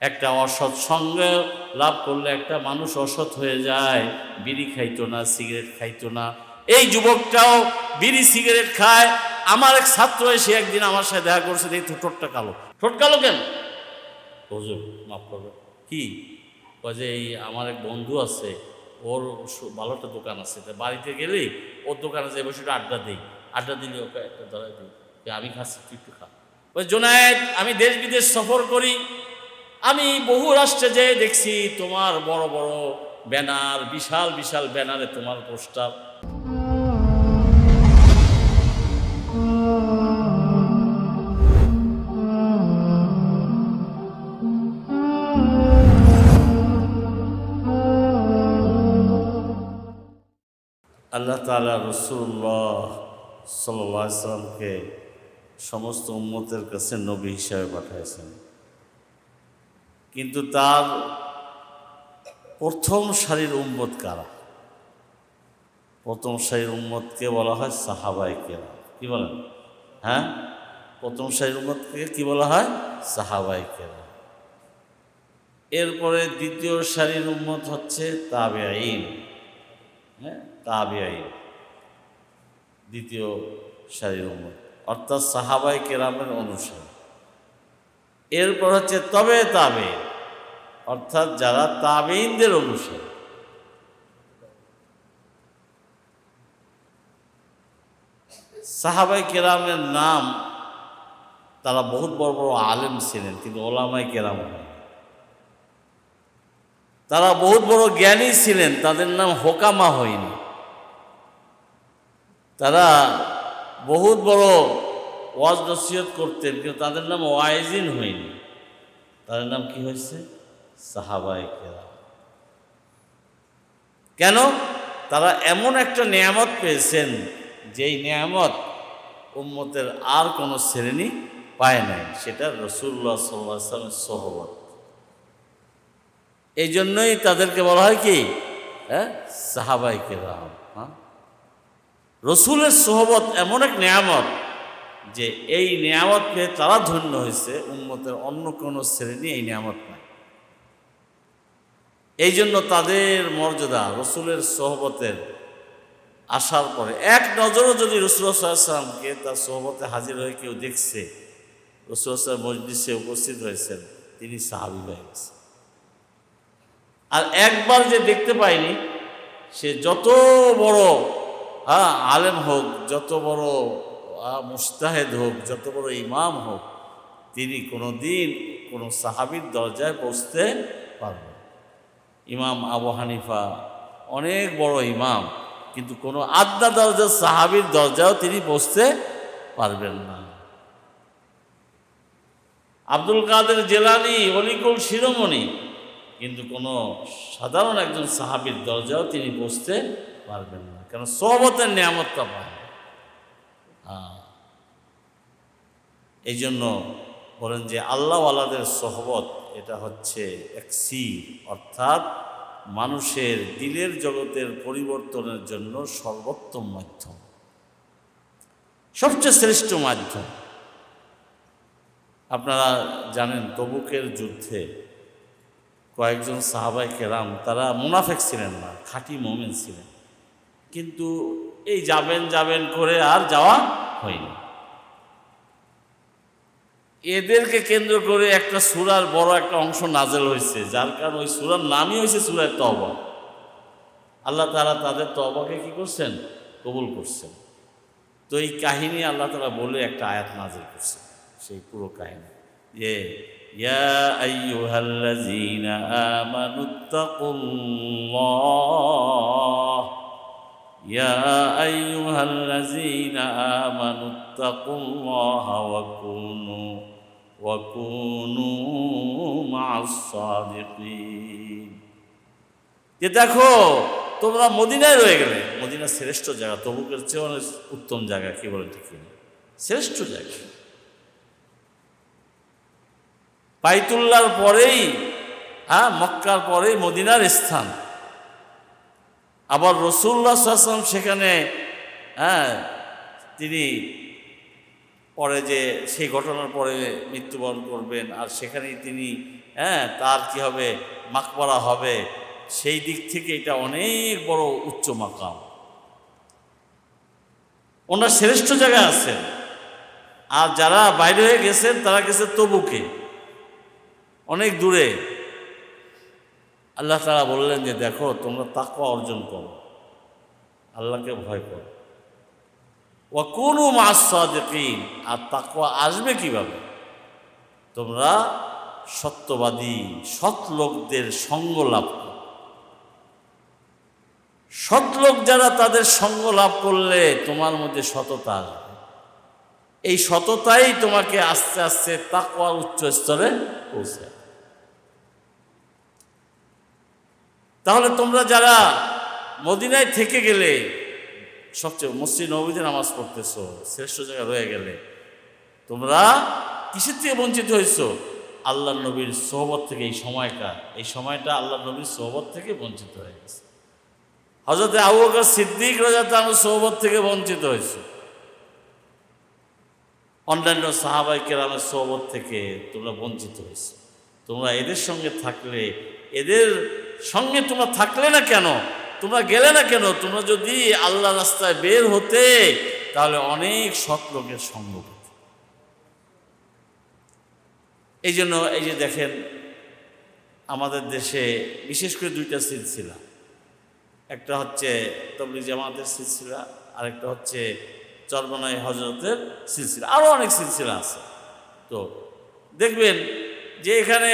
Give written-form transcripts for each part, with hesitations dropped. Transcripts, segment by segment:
একটা অসৎ সঙ্গ লাভ করলে একটা মানুষ অসৎ হয়ে যায়। বিড়ি খাইতো না, সিগারেট খাইতো না, এই যুবকটাও বিড়ি সিগারেট খায়। আমার এক ছাত্র এসে একদিন আমার সাথে দেখা করছে, দেখি তো ঠোঁটটা কালো। ঠোঁট কালো কেন? হুজুর মাফ করবে, কি কয় যে এই আমার এক বন্ধু আছে, ওর ভালো একটা দোকান আছে, তা বাড়িতে গেলেই ওর দোকানে যে বসে আড্ডা দিই, আড্ডা দিলে ওকে একটা ধরাই দিই, আমি খাচ্ছি তুই একটু খা। ওই জোনায়েদ, আমি দেশ বিদেশ সফর করি, আমি বহু রাষ্ট্রে যেয়ে দেখছি তোমার বড় বড় ব্যানার, বিশাল বিশাল ব্যানারে তোমার পোস্টার। আল্লাহ তাআলা রাসূলুল্লাহ সাল্লাল্লাহু আলাইহি ওয়াসাল্লামকে সমস্ত উম্মতের কাছে নবী হিসাবে পাঠিয়েছেন, কিন্তু তার প্রথম সারির উম্মত কারা? প্রথম সারির উম্মতকে বলা হয় সাহাবায়ে কেরাম। কি বলেন? হ্যাঁ, প্রথম সারির উম্মতকে কি বলা হয়? সাহাবায়ে কেরাম। এরপরে দ্বিতীয় সারির উম্মত হচ্ছে তাবেঈন। হ্যাঁ, তাবেঈন দ্বিতীয় সারির উম্মত, অর্থাৎ সাহাবায়ে কেরামের অনুসারী। এরপর হচ্ছে তবে তাবেঈন, অর্থাৎ যারা তাবেঈনদের অনুসারী। সাহাবায়ে কেরামের নাম, তারা বহুত বড় বড় আলেম ছিলেন, কিন্তু ওলামায়ে কেরাম হয়। তারা বহুত বড় জ্ঞানী ছিলেন, তাদের নাম হোকামা হয়নি। তারা বহুত বড় ওয়াজ নসিহত করতেন, কিন্তু তাদের নাম ওয়াইজিন হয়নি। তাদের নাম কি হয়েছে? সাহাবায়ে কেরাম। কেন? তারা এমন একটা নিয়ামত পেয়েছেন, যেই নিয়ামত উম্মতের আর কোনো শ্রেণী পায় নাই, সেটা রাসূলুল্লাহ সাল্লাল্লাহু আলাইহি ওয়াসাল্লামের সোহবত। এই জন্যই তাদেরকে বলা হয় কি? সাহাবায়ে কেরাম। রসুলের সোহবত এমন এক নিয়ামত, যে এই নিয়ামত পেয়ে তারা ধন্য হয়েছে, উম্মতের অন্য কোনো শ্রেণী এই নিয়ামত নাই। এই জন্য তাদের মর্যাদা, রসুলের সোহবতের আসার পরে এক নজরও যদি রাসূলুল্লাহ সাল্লাল্লাহু আলাইহি ওয়াসাল্লামকে তার সোহবতে হাজির হয়ে কেউ দেখছে, রাসূলুল্লাহ সাল্লাল্লাহু আলাইহি ওয়াসাল্লাম মজলিসে উপস্থিত হয়েছেন, তিনি সাহাবী হয়ে গেছেন। আর একবার যে দেখতে পায়নি, সে যত বড় আলেম হোক, যত বড় মুজতাহিদ হোক, যত বড় ইমাম হোক, তিনি কোনো দিন কোনো সাহাবীর দরজায় পৌঁছতে পারবেন। ইমাম আবু হানিফা অনেক বড় ইমাম, কিন্তু কোনো আদনা দরজার সাহাবীর দরজাও তিনি পৌঁছতে পারবেন না। আব্দুল কাদের জিলানী অলিকুল শিরোমণি, কিন্তু কোনো সাধারণ একজন সাহাবীর দরজাও তিনি পৌঁছতে পারবেন না, কারণ সোহবতের নিয়ামতটা পান। এই জন্য বলেন যে আল্লাহওয়ালাদের সোহবত, এটা হচ্ছে এক সির, অর্থাৎ মানুষের দিলের জগতের পরিবর্তনের জন্য সর্বোত্তম মাধ্যম, সবচেয়ে শ্রেষ্ঠ মাধ্যম। আপনারা জানেন, তবুকের যুদ্ধে কয়েকজন সাহাবায়ে কেরাম, তারা মুনাফিক ছিলেন না, খাঁটি মুমিন ছিলেন, কিন্তু এই যাবেন যাবেন করে আর যাওয়া হয়নি। এদেরকে কেন্দ্র করে একটা সূরার বড় একটা অংশ নাজেল হয়েছে, যার কারণে ওই সূরার নামই হয়েছে সূরা তওবা। আল্লাহ তাআলা তাদের তওবাকে কি করছেন? কবুল করছেন। তো এই কাহিনী আল্লাহ তাআলা বলে একটা আয়াত নাজিল করছেন, সেই পুরো কাহিনী, যে ইয়া আইয়ুহাল্লাযীনা আমানুত্তাকুল্লাহ, ইয়া আইয়ুহাল্লাযীনা আমানুত্তাকুল্লাহ ওয়া কুনু মা'আস সাদিকিন। যে দেখো, তোমরা মদিনায় রয়ে গেলে, মদিনা শ্রেষ্ঠ জায়গা, তবুকের চেয়ে অনেক উত্তম জায়গা। কি বলেন? ঠিক কিনা? শ্রেষ্ঠ জায়গা। বাইতুল্লাহর পরেই, মক্কার পরেই মদিনার স্থান। আবার রাসূলুল্লাহ সাল্লাল্লাহু আলাইহি ওয়াসাল্লাম সেখানে তিনি পরে যে সেই ঘটনার পরে মৃত্যুবরণ করবেন, আর সেখানেই তিনি হ্যাঁ, তার কি হবে, মাকবারা হবে, সেই দিক থেকে এটা অনেক বড় উচ্চ মাকাম। ওনার শ্রেষ্ঠ জায়গায় আছেন। আর যারা বাইরে হয়ে গেছেন তারা গেছে তবুকে, অনেক দূরে। আল্লাহ তাআলা বললেন যে দেখো, তোমরা তাকওয়া অর্জন করো, আল্লাহকে ভয় করো, ওয়া কুনু মা'আস সাদিকিন। আর তাকওয়া আসবে কিভাবে? তোমরা সত্যবাদী, সৎ লোকদের সঙ্গ লাভ করো। সৎ লোক যারা, তাদের সঙ্গ লাভ করলে তোমার মধ্যে সততা আসবে। এই সততাই তোমাকে আস্তে আস্তে তাকওয়ার উচ্চ স্তরে পৌঁছে। তাহলে তোমরা যারা মদিনায় থেকে গেলে, সবচেয়ে মসজিদ নববীতে নামাজ পড়তেছো, শ্রেষ্ঠ জায়গায় রয়ে গেলে, তোমরা কিসের থেকে বঞ্চিত হয়েছো? আল্লাহ নবীর সোহবত থেকে। এই সময়টা আল্লাহ নবীর সোহবত থেকে বঞ্চিত হয়ে গেছে। হযরত আবু বকর সিদ্দিক রাদিয়াল্লাহু আনহু সোহবত থেকে বঞ্চিত হয়েছে। অন্যান্য সাহাবায়ে কেরামের সোহবত থেকে তোমরা বঞ্চিত হয়েছে। তোমরা এদের সঙ্গে থাকলে, এদের সঙ্গে তোমরা থাকলে না কেন, তোমরা গেলে না কেন? তোমরা যদি আল্লাহ রাস্তায় বের হতে, তাহলে অনেক সৎ লোকের সঙ্গ পেতে। এই জন্য এই যে দেখেন, আমাদের দেশে বিশেষ করে দুইটা সিলসিলা, একটা হচ্ছে তাবলীগ জামাতের সিলসিলা, আরেকটা হচ্ছে চরমনাই হযরতের সিলসিলা, আরও অনেক সিলসিলা আছে। তো দেখবেন যে এখানে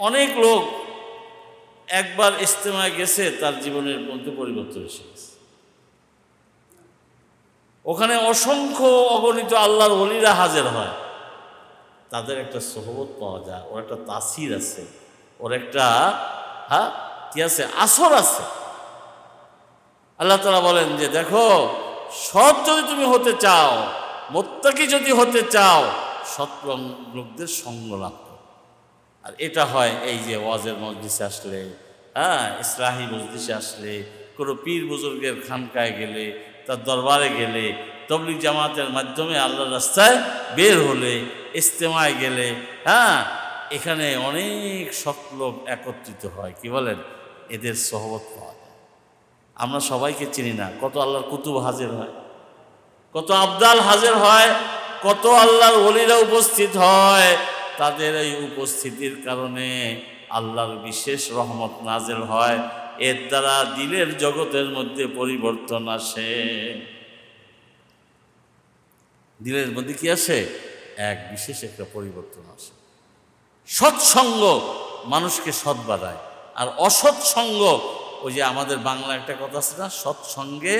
অনেক লোক একবার ইজতেমায় গেছে, তার জীবনের মধ্যে পরিবর্তন এসে গেছে। ওখানে অসংখ্য অগণিত আল্লাহর ওলিরা হাজির হয়। তাদের একটা সোহবত পাওয়া যায়, ওর একটা তাসির আছে, ওর একটা কি আছে, আসর আছে। আল্লাহ তাআলা বলেন যে দেখো, সৎ যদি তুমি হতে চাও, মুত্তাকি যদি হতে চাও, সৎ লোকদের সঙ্গ লাভ করো। আর এটা হয় এই যে ওয়াজের মজলিসে আসলে, ইসলাহি মজলিসে আসলে, কোনো পীর বুজুর্গের খানকায় গেলে, তার দরবারে গেলে, তাবলীগ জামাতের মাধ্যমে আল্লাহর রাস্তায় বের হলে, ইজতেমায় গেলে, এখানে অনেক সৎ লোক একত্রিত হয়। কি বলেন? এদের সোহবত পাওয়া যায়। আমরা সবাইকে চিনি না, কত আল্লাহর কুতুব হাজির হয়, কত আবদাল হাজির হয়, কত আল্লাহর ওলিরা উপস্থিত হয়। তাদের এই উপস্থিতির কারণে আল্লাহর বিশেষ রহমত নাজেল হয়। এর দ্বারা দিলের জগতের মধ্যে পরিবর্তন আসে। দিলের মধ্যে কি আসে? এক বিশেষ একটা পরিবর্তন আসে। সৎসঙ্গ মানুষকে সৎ বানায়, আর অসৎসঙ্গ, ওই যে আমাদের বাংলা একটা কথা আছে না, সৎসঙ্গে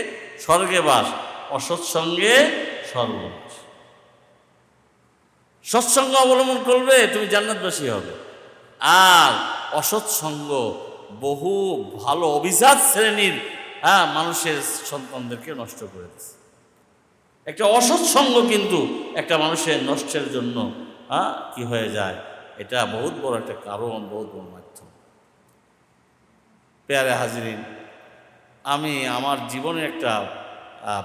স্বর্গে বাস, অসৎসঙ্গে সর্বনাশ। সৎসঙ্গ অবলম্বন করবে, তুমি জান্নাতবাসী হবে। আর অসৎসঙ্গ বহু ভালো অভিজাত শ্রেণীর মানুষের সন্তানদেরকে নষ্ট করে দিচ্ছে। একটা অসৎসঙ্গ কিন্তু একটা মানুষের নষ্টের জন্য কি হয়ে যায়, এটা বহুত বড় একটা কারণ, বহুত বড় মাধ্যম। পেয়ারে হাজিরিন, আমি আমার জীবনের একটা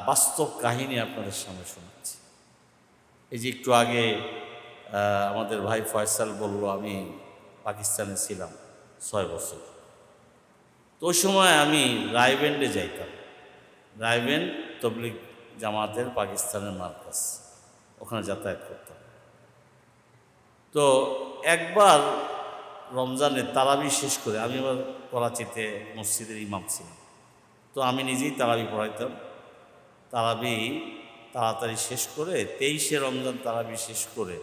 বাস্তব কাহিনী আপনাদের সামনে শোনাচ্ছি। এই যে একটু আগে আমাদের ভাই ফয়সাল বলল, আমি পাকিস্তানে ছিলাম 6 বছর। তো ওই সময় আমি রায়বেন্ডে যাইতাম। রায়বেন্ড তাবলীগ জামাতের পাকিস্তানের মার্কাজ, ওখানে যাতায়াত করতাম। তো একবার রমজানে তারাবি শেষ করে, আমি আবার করাচিতে মসজিদের ইমাম ছিলাম, তো আমি নিজেই তারাবি পড়াইতাম। তারাবি তাড়াতাড়ি শেষ করে 23শে রমজান তারাবি শেষ করে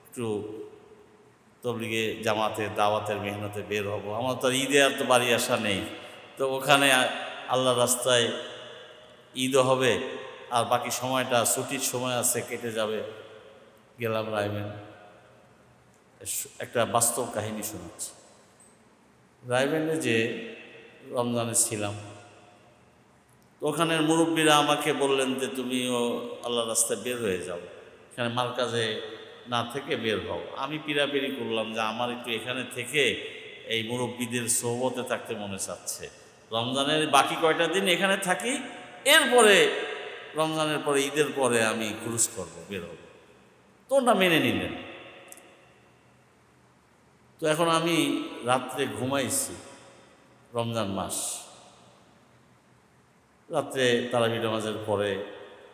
একটু তবলিগে জামাতে দাওয়াতের মেহনতে বের হব। আমার তো ঈদে আর তো বাড়ি আসা নেই, তো ওখানে আল্লাহ রাস্তায় ঈদও হবে, আর বাকি সময়টা ছুটির সময় আছে, কেটে যাবে। গেলাম রায়বেন্ড। একটা বাস্তব কাহিনী শোনাচ্ছি। রায়বেন্ডে যে রমজানে ছিলাম, ওখানের মুরব্বীরা আমাকে বললেন যে তুমিও আল্লাহ রাস্তায় বের হয়ে যাও, এখানে মার্কাজে না থেকে বের হও। আমি পিড়াপিড়ি করলাম যে আমার একটু এখানে থেকে এই মুরব্বীদের সোহবতে থাকতে মনে চাচ্ছে। রমজানের বাকি কয়টা দিন এখানে থাকি, এরপরে রমজানের পরে, ঈদের পরে আমি ক্রুজ করব, বের হব। তো ওটা মেনে নিলেন। তো এখন আমি রাত্রে ঘুমাইছি, রমজান মাস, রাত্রে তারাবি নামাজের পরে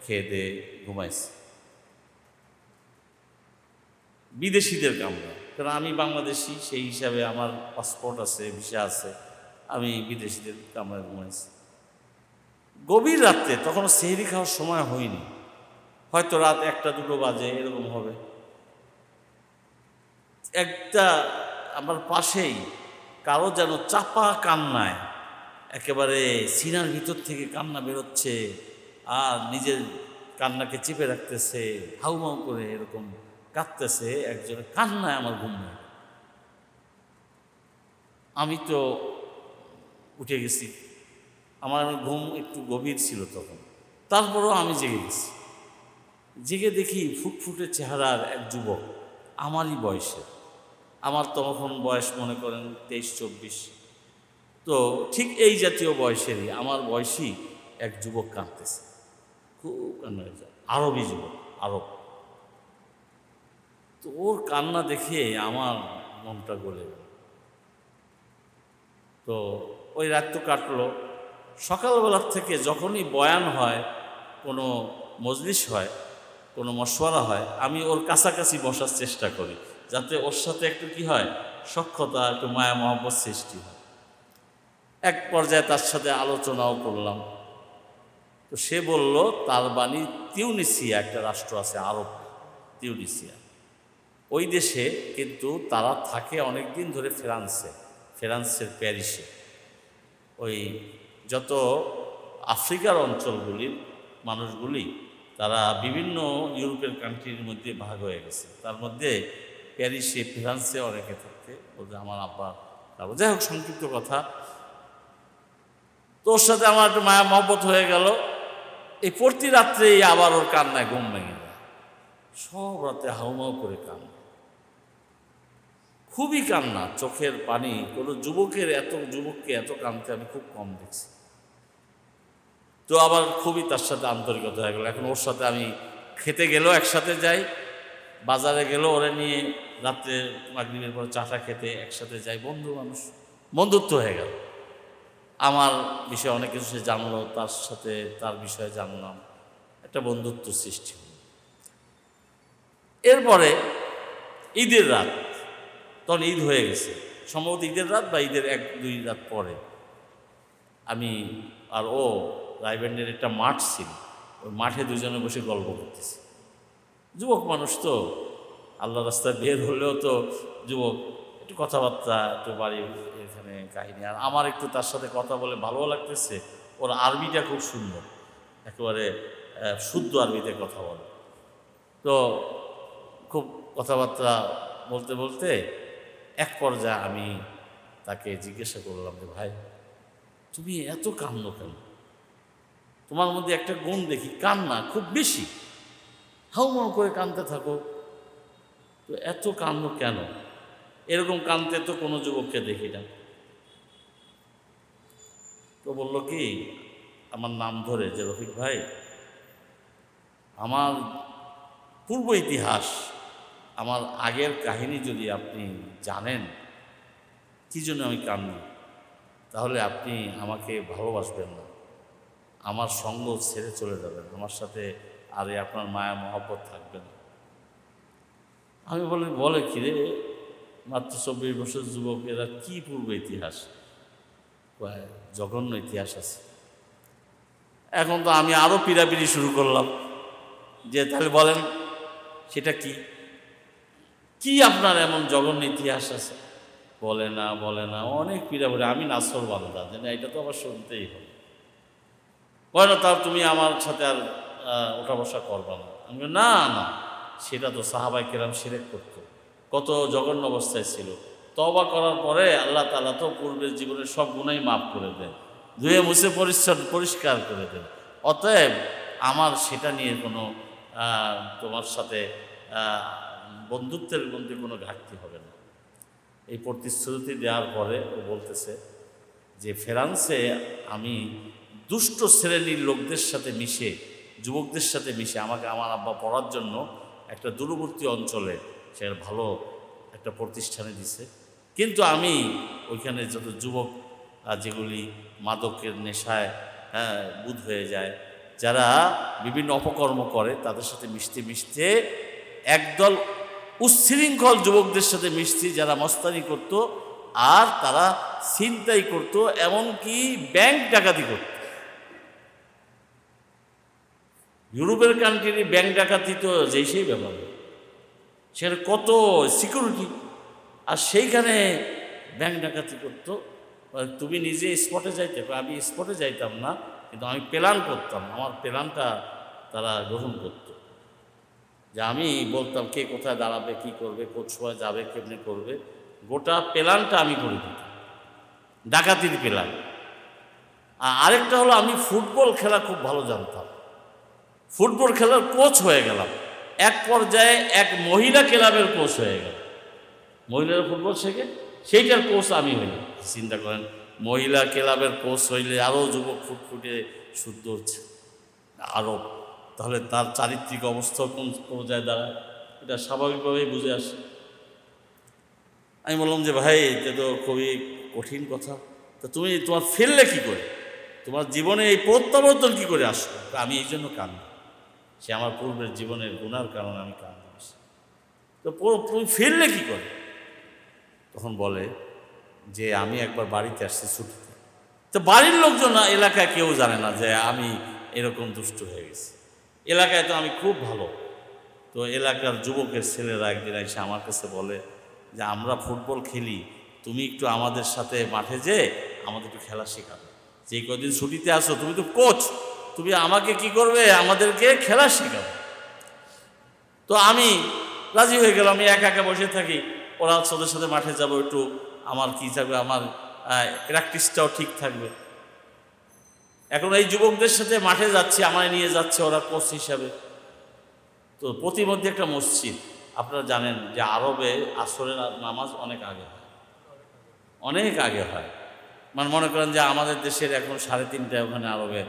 খেয়ে দিয়ে ঘুমাইছি। বিদেশিদের কামরা, কারণ আমি বাংলাদেশি, সেই হিসাবে আমার পাসপোর্ট আছে, ভিসা আছে, আমি বিদেশিদের কামরায় ঘুমাইছি। গভীর রাত্রে, তখন সেহরি খাওয়ার সময় হয়নি, হয়তো রাত 1-2 বাজে এরকম হবে। একটা আমার পাশেই কারো যেন চাপা কান্নায়, একেবারে সিনার ভিতর থেকে কান্না বেরোচ্ছে, আর নিজের কান্নাকে চেপে রাখতেছে, হাউমাউ করে এরকম কাঁদতেছে, একজনের কান্নায় আমার ঘুম নেই। আমি তো উঠে গেছি, আমার ঘুম একটু গভীর ছিল তখন, তারপরও আমি জেগে গেছি। জেগে দেখি ফুটফুটে চেহারার এক যুবক, আমারই বয়সের, আমার তখন বয়স মনে করেন 23-24, তো ঠিক এই জাতীয় বয়সেরই আমার বয়সী এক যুবক কাঁদতেছে, খুব কান্না, আরবি যুবক, আরব। তো ওর কান্না দেখে আমার মনটা গলে গেল। তো ওই রাত তো কাটলো। সকালবেলার থেকে যখনই বয়ান হয়, কোনো মজলিস হয়, কোনো মশওয়ারা হয়, আমি ওর কাছাকাছি বসার চেষ্টা করি, যাতে ওর সাথে একটু কি হয়, সখ্যতা, একটু মায়া মহব্বত সৃষ্টি হয়। এক পর্যায়ে তার সাথে আলোচনাও করলাম। তো সে বলল তার বাণী তিউনিসিয়া, একটা রাষ্ট্র আছে আরব, তিউনিসিয়া, ওই দেশে কিন্তু তারা থাকে অনেক দিন ধরে ফ্রান্সের প্যারিসে। ওই যত আফ্রিকার অঞ্চলগুলির মানুষগুলি তারা বিভিন্ন ইউরোপের কান্ট্রির মধ্যে ভাগ হয়ে গেছে, তার মধ্যে প্যারিসে, ফ্রান্সে অনেকে থাকতে, বলতে আমার আব্বা, তারপর যাই হোক সংক্ষিপ্ত কথা। তো ওর সাথে আমার একটু মায়া মহব্বত হয়ে গেল। এই প্রতি রাত্রেই আবার ওর কান্নায় ঘুম ভেঙে যায়, সব রাতে হাউমাউ করে কান্না, খুবই কান্না, চোখের পানি। কোনো যুবককে এত কাঁদতে আমি খুব কম দেখছি। তো আবার খুবই তার সাথে আন্তরিকতা হয়ে গেল। এখন ওর সাথে আমি খেতে গেলেও একসাথে যাই, বাজারে গেলেও ওরে নিয়ে রাত্রে মাগরিবের পরে চাটা খেতে একসাথে যাই, বন্ধু মানুষ, বন্ধুত্ব হয়ে গেল। আমার বিষয়ে অনেক কিছু সে জানলো, তার সাথে তার বিষয়ে জানলাম, একটা বন্ধুত্ব সৃষ্টি হল। এরপরে ঈদের রাত, তখন ঈদ হয়ে গেছে, সম্ভবত ঈদের রাত বা ঈদের 1-2 রাত পরে, আমি আর ও রায়বেন্ডের একটা মাঠ ছিল, ওই মাঠে দুজনে বসে গল্প করতেছি। যুবক মানুষ তো, আল্লাহ রাস্তায় বের হলেও তো যুবক, একটু কথাবার্তা, একটু বাড়ি এখানে কাহিনী, আর আমার একটু তার সাথে কথা বলে ভালোও লাগতেছে। ওর আরবিটা খুব সুন্দর, একেবারে শুদ্ধ আরবিতে কথা বলে। তো খুব কথাবার্তা বলতে বলতে এক পর্যায়ে আমি তাকে জিজ্ঞাসা করলাম যে, ভাই তুমি এত কান্নো কেন? তোমার মধ্যে একটা গুণ দেখি, কান্না খুব বেশি, হাউমাউ করে কাঁদতে থাকো, তো এত কান্নো কেন? এরকম কাঁদতে তো কোনো যুবককে দেখি না। তো বলল কি, আমার নাম ধরে, যে রফিক ভাই, আমার পূর্ব ইতিহাস, আমার আগের কাহিনী যদি আপনি জানেন কী জন্য আমি কান্দি, তাহলে আপনি আমাকে ভালোবাসবেন না, আমার সঙ্গ ছেড়ে চলে যাবেন, আমার সাথে আর আপনার মায়া মহব্বত থাকবে না। আমি বলে কি রে, মাত্র 24 বছর যুবক, এরা কী পূর্ব ইতিহাস, জঘন্য ইতিহাস আছে। এখন তো আমি আরও পিড়াপিড়ি শুরু করলাম, যে তাহলে বলেন সেটা কি, কি আপনার এমন জঘন্য ইতিহাস আছে? বলে না, অনেক পিড়াপিড়ি। আমি নাসর বান্দা, যে না, এটা তো আবার শুনতেই হবে। বলে না, তাও তুমি আমার সাথে আর ওঠা বসা করবা না। আমি বলি, না, সেটা তো সাহাবাই কেরাম শিরক করতো, কত জঘন্য অবস্থায় ছিল, তওবা করার পরে আল্লাহ তাআলা তো পূর্বের জীবনের সব গুনাহই মাফ করে দেন, ধুয়ে মুছে পরিষ্কার করে দেন। অতএব আমার সেটা নিয়ে কোনো তোমার সাথে বন্ধুত্বের মধ্যে কোনো ঘাটতি হবে না। এই প্রতিশ্রুতি দেওয়ার পরে ও বলতেছে যে, ফ্রান্সে আমি দুষ্ট শ্রেণীর লোকদের সাথে মিশে, যুবকদের সাথে মিশে, আমাকে আমার আব্বা পড়ার জন্য একটা দূরবর্তী অঞ্চলে সে ভালো একটা প্রতিষ্ঠানে দিছে। কিন্তু আমি ওইখানে যত যুবক যেগুলি মাদকের নেশায় বুঁদ হয়ে যায়, যারা বিভিন্ন অপকর্ম করে, তাদের সাথে মিশতে মিশতে একদল উচ্ছৃঙ্খল যুবকদের সাথে মিশছি, যারা মস্তানি করত, আর তারা ছিনতাই করত, এমনকি ব্যাংক ডাকাতি করত। ইউরোপের কান্ট্রির ব্যাংক ডাকাতি তো যেই সেই ব্যাপার, সেখানে কত সিকিউরিটি, আর সেইখানে ব্যাংক ডাকাতি করতো। তুমি নিজে স্পটে যাইতে, আমি স্পটে যাইতাম না, কিন্তু আমি প্ল্যান করতাম, আমার প্ল্যানটা তারা গ্রহণ করত। যে আমি বলতাম কে কোথায় দাঁড়াবে, কি করবে, কোন সময় যাবে, কেমনি করবে, গোটা প্ল্যানটা আমি করে দিতাম, ডাকাতির প্ল্যান। আর আরেকটা হলো, আমি ফুটবল খেলা খুব ভালো জানতাম, ফুটবল খেলার কোচ হয়ে গেলাম। এক পর্যায়ে এক মহিলা ক্লাবের কোচ হয়ে গেল, মহিলারা ফুটবল শেখে, সেইটার কোচ আমি হইলাম। চিন্তা করেন, মহিলা ক্লাবের কোচ হইলে আরও যুবক ফুটফুটে শুদ্ধ হচ্ছে আরও, তাহলে তার চারিত্রিক অবস্থা কোন পর্যায়ে দাঁড়ায়, এটা স্বাভাবিকভাবেই বুঝে আসে। আমি বললাম যে ভাই, এটা তো খুবই কঠিন কথা, তা তুমি তোমার ফেললে কী করে, তোমার জীবনে এই প্রত্যাবর্তন কী করে আসলো? আমি এই জন্য কান্দি, সে আমার পূর্বের জীবনের গুনার কারণে আমি কান্দি। তো তুমি ফিরলে কী করে? তখন বলে যে আমি একবার বাড়িতে আসছি ছুটিতে, তো বাড়ির লোকজন না, এলাকায় কেউ জানে না যে আমি এরকম দুষ্ট হয়ে গেছি। এলাকায় তো আমি খুব ভালো। তো এলাকার যুবকের ছেলেরা একদিন এসে আমার কাছে বলে যে আমরা ফুটবল খেলি, তুমি একটু আমাদের সাথে মাঠে যেয়ে আমাদের একটু খেলা শেখাবে, যে কদিন ছুটিতে আসো, তুমি তো কোচ, তুমি আমাকে কি করবে, আমাদেরকে খেলা শেখাবে। তো আমি রাজি হয়ে গেলাম, আমি একা একা বসে থাকি, ওরা ওদের সাথে মাঠে যাব, একটু আমার কি থাকবে, আমার প্র্যাকটিসটাও ঠিক থাকবে। এখন এই যুবকদের সাথে মাঠে যাচ্ছি, আমায় নিয়ে যাচ্ছে ওরা কোচ হিসাবে। তো প্রতিমধ্যে একটা মসজিদ, আপনারা জানেন যে আরবে আসরের নামাজ অনেক আগে হয়, অনেক আগে হয়, মানে মনে করেন যে আমাদের দেশের এখন 3:30টায় ওখানে আরবে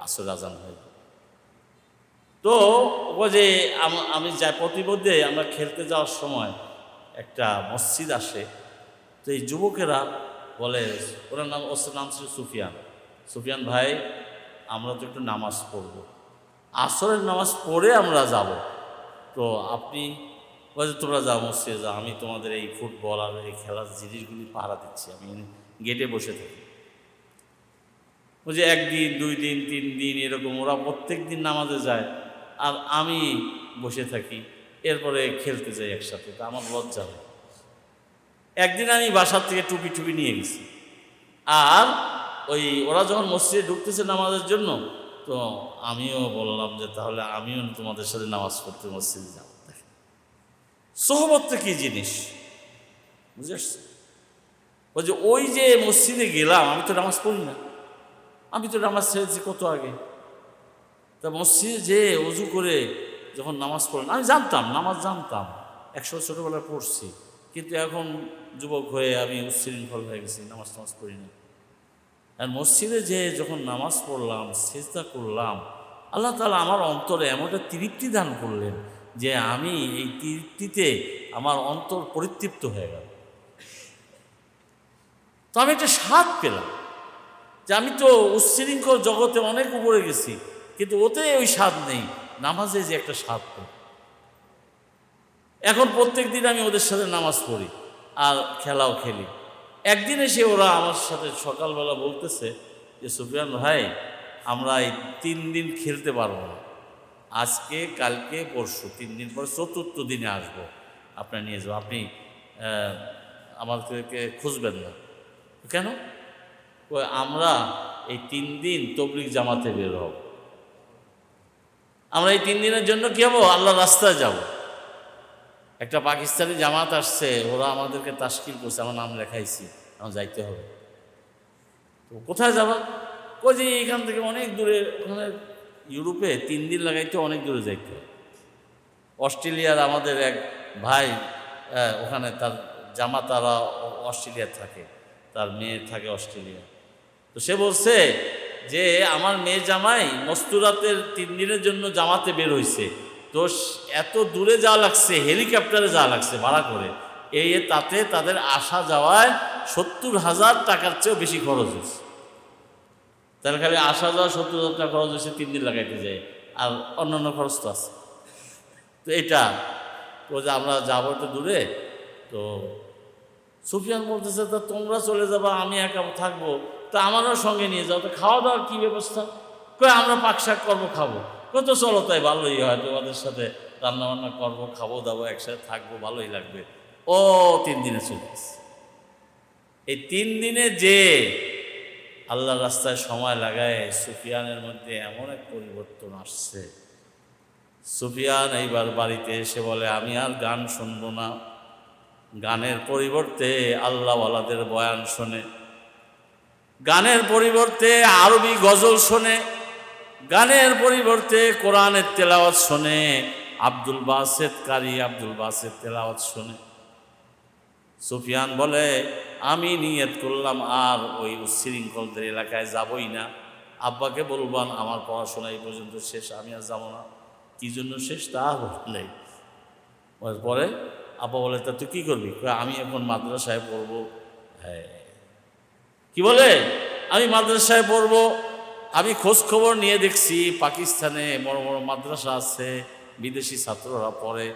আসর আজান হয়। তো ও যে আমি যাই, প্রতিমধ্যে আমরা খেলতে যাওয়ার সময় একটা মসজিদ আসে। তো এই যুবকেরা বলে, ওনার নাম ছিল সুফিয়ান, সুফিয়ান ভাই আমরা তো একটু নামাজ পড়ব, আসরের নামাজ পড়ে আমরা যাব, তো আপনি বলছে তোমরা যাও মসজিদে যাও, আমি তোমাদের এই ফুটবল আর এই খেলার জিনিসগুলি পাহারা দিচ্ছি, আমি গেটে বসে থাকি। ওই যে 1 দিন 2 দিন 3 দিন এরকম ওরা প্রত্যেক দিন নামাজে যায়, আর আমি বসে থাকি, এরপরে খেলতে যাই একসাথে। তো আমার লজ্জা হয়। একদিন আমি বাসার থেকে টুপি টুপি নিয়ে গেছি, আর ওই ওরা যখন মসজিদে ঢুকতেছে নামাজের জন্য, তো আমিও বললাম যে তাহলে আমিও তোমাদের সাথে নামাজ পড়তে মসজিদে যাব। সোহবতটা কি জিনিস বুঝে আসছে? ওই যে ওই যে মসজিদে গেলাম, আমি তো নামাজ পড়ি না, আমি তো নামাজ ছেড়েছি কত আগে। তা মসজিদে যে অজু করে যখন নামাজ পড়েন, আমি জানতাম নামাজ, জানতাম একশো ছোটোবেলায় পড়ছি, কিন্তু এখন যুবক হয়ে আমি উচ্ছৃঙ্খল হয়ে গেছি, নামাজ পড়ি না। আর মসজিদে যে যখন নামাজ পড়লাম, সেজদা করলাম, আল্লাহ তাআলা আমার অন্তরে এমন একটা তৃপ্তি দান করলেন যে আমি এই তৃপ্তিতে আমার অন্তর পরিতৃপ্ত হয়ে গেল। তো আমি একটা স্বাদ পেলাম যে আমি তো উচ্ছৃঙ্খল জগতে অনেক উপরে গেছি, কিন্তু ওতে ওই স্বাদ নেই, নামাজে যে একটা স্বাদ পেল। এখন প্রত্যেক দিন আমি ওদের সাথে নামাজ পড়ি আর খেলাও খেলি। একদিন এসে ওরা আমার সাথে সকালবেলা বলতেছে যে সুফিয়ান ভাই, আমরা এই 3 দিন খেলতে পারবো না, আজকে কালকে পরশু 3 দিন পর 4র্থ দিনে আসবো, আপনার নিয়ে যাবো, আপনি আমাদেরকে খুঁজবেন না। কেন? আমরা এই 3 দিন তবলিগ জামাতে বের হব, আমরা এই 3 দিনের জন্য কি হবো, আল্লাহর রাস্তায় যাব। একটা পাকিস্তানি জামাত আসছে, ওরা আমাদেরকে তাশকিল করছে, আমার নাম লেখাইছি, আমার যাইতে হবে। তো কোথায় যাবা? কই যে এখান থেকে অনেক দূরে, ওখানে ইউরোপে 3 দিন লাগাইতে অনেক দূরে যাইতে হয়। অস্ট্রেলিয়ার আমাদের এক ভাই, ওখানে তার জামাতারা অস্ট্রেলিয়া থাকে, তার মেয়ে থাকে অস্ট্রেলিয়া। তো সে বলছে যে আমার মেয়ে জামাই মস্তুরাতের 3 দিনের জন্য জামাতে বের হইছে, তো এত দূরে যাওয়া লাগছে, হেলিকপ্টারে যাওয়া লাগছে ভাড়া করে, তাতে তাদের আসা যাওয়ায় 70,000 টাকার চেয়েও বেশি খরচ হয়েছে। তাহলে খালি আসা যাওয়া 70,000 টাকা খরচ হয়েছে, 3 দিন লাগাইতে যায়, আর অন্যান্য খরচ তো আছে। তো এটা ও যে আমরা যাবো একটু দূরে, তো সুফিয়ান বলতেছে তো তোমরা চলে যাবা, আমি একা থাকবো, তা আমারও সঙ্গে নিয়ে যাও, তো খাওয়া দাওয়ার কী ব্যবস্থা? কই আমরা পাকশাক করবো, খাবো। কত চলো, তাই ভালোই হয়, তোমাদের সাথে রান্নাবান্না করবো, খাবো দাবো, একসাথে থাকবো, ভালোই লাগবে। ও 3 দিনে চলে গেছে। এই 3 দিনে যে আল্লাহর রাস্তায় সময় লাগায় সুফিয়ানের মধ্যে এমন এক পরিবর্তন আসছে। সুফিয়ান এইবার বাড়িতে এসে বলে আমি আর গান শুনবো না। গানের পরিবর্তে আল্লাহওয়ালাদের বয়ান শোনে, গানের পরিবর্তে আরবি গজল শোনে, গানের পরিবর্তে কোরআনের তেলাওয়াত শোনে, আব্দুল বাসেত কারি আব্দুল বাসেত তেলাওয়াত শোনে। সুফিয়ান বলে আমি নিয়ত করলাম আর ওই উচ্ছৃঙ্খলদের এলাকায় যাবই না। আব্বাকে বলবান আমার পড়াশোনা এই পর্যন্ত শেষ, আমি আর যাবো না। কী জন্য শেষ তা বললে পরে আব্বা বলে তা তুই কী করবি? আমি এখন মাদ্রাসায় পড়বো। হ্যাঁ, কি বলে? আমি মাদ্রাসায় পড়বো। আমি খোঁজ খবর নিয়ে দেখছি পাকিস্তানে বড় বড় মাদ্রাসা আছে, বিদেশি ছাত্ররা পড়ে,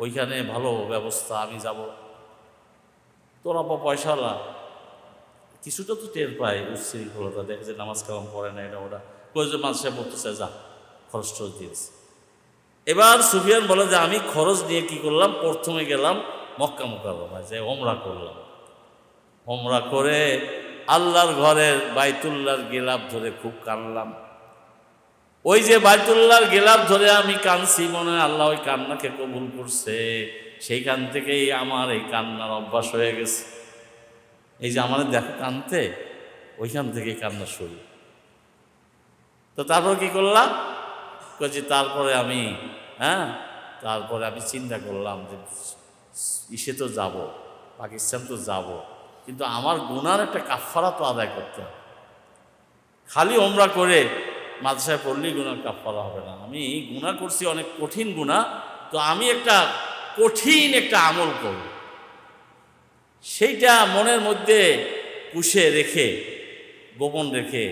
ওইখানে ভালো ব্যবস্থা, আমি যাব। তোর আব্বা পয়সাওয়ালা, কিছুটা তো টের পায় উচ্ছৃঙ্খলতা, দেখে যে নামাজ কালাম পড়ে না, এটা ওটা প্রয়োজন মাদ্রাসায় পড়তেছে, যা খরচ টরচ দিয়েছে। এবার সুফিয়ান বলে যে আমি খরচ নিয়ে কি করলাম, প্রথমে গেলাম মক্কা মুকাররমায়, যে ওমরা করলাম। ওমরা করে আল্লাহর ঘরের বাইতুল্লাহর গেলাপ ধরে খুব কানলাম। ওই যে বাইতুল্লাহর গেলাপ ধরে আমি কানছি, মনে হয় আল্লাহ ওই কান্নাকে কবুল করছে। সেইখান থেকেই আমার এই কান্নার অভ্যাস হয়ে গেছে। এই যে আমাদের দেখো কানতে, ওইখান থেকেই কান্না শুরু। তো তারপর কি করলাম, যে তারপরে আমি তারপরে আমি চিন্তা করলাম যে ইসে তো যাব, পাকিস্তান তো যাব, কিন্তু আমার গুনার একটা কাফফারা তো আদায় করতে হবে। খালি ওমরা করে মাদ্রাসায় পড়লেই গুনার কাফফারা হবে না। আমি গুনাহ করছি, অনেক কঠিন গুনাহ, তো আমি একটা কঠিন একটা আমল করব, সেইটা মনের মধ্যে পুষে রেখে, গোপন রেখে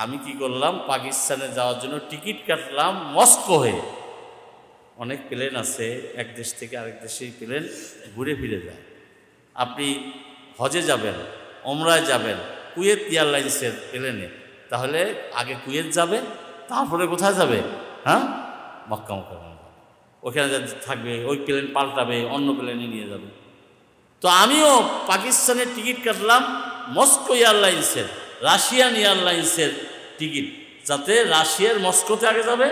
আমি কি করলাম, পাকিস্তানে যাওয়ার জন্য টিকিট কাটলাম মস্কো হয়ে। অনেক প্লেন আছে, এক দেশ থেকে আরেক দেশে প্লেন ঘুরে ফিরে যায়। আপনি হজে যাবেন, ওমরায় যাবেন কুয়েত এয়ারলাইন্সের প্লেনে, তাহলে আগে কুয়েত যাবে, তারপরে কোথায় যাবে? মক্কা মুকাররমা। ওখানে যা থাকবে, ওই প্লেন পাল্টাবে, অন্য প্লেনে নিয়ে যাবে। তো আমিও পাকিস্তানের টিকিট কাটলাম মস্কো এয়ারলাইন্সের, রাশিয়ান এয়ারলাইন্সের টিকিট, যাতে রাশিয়ার মস্কোতে আগে যাবে,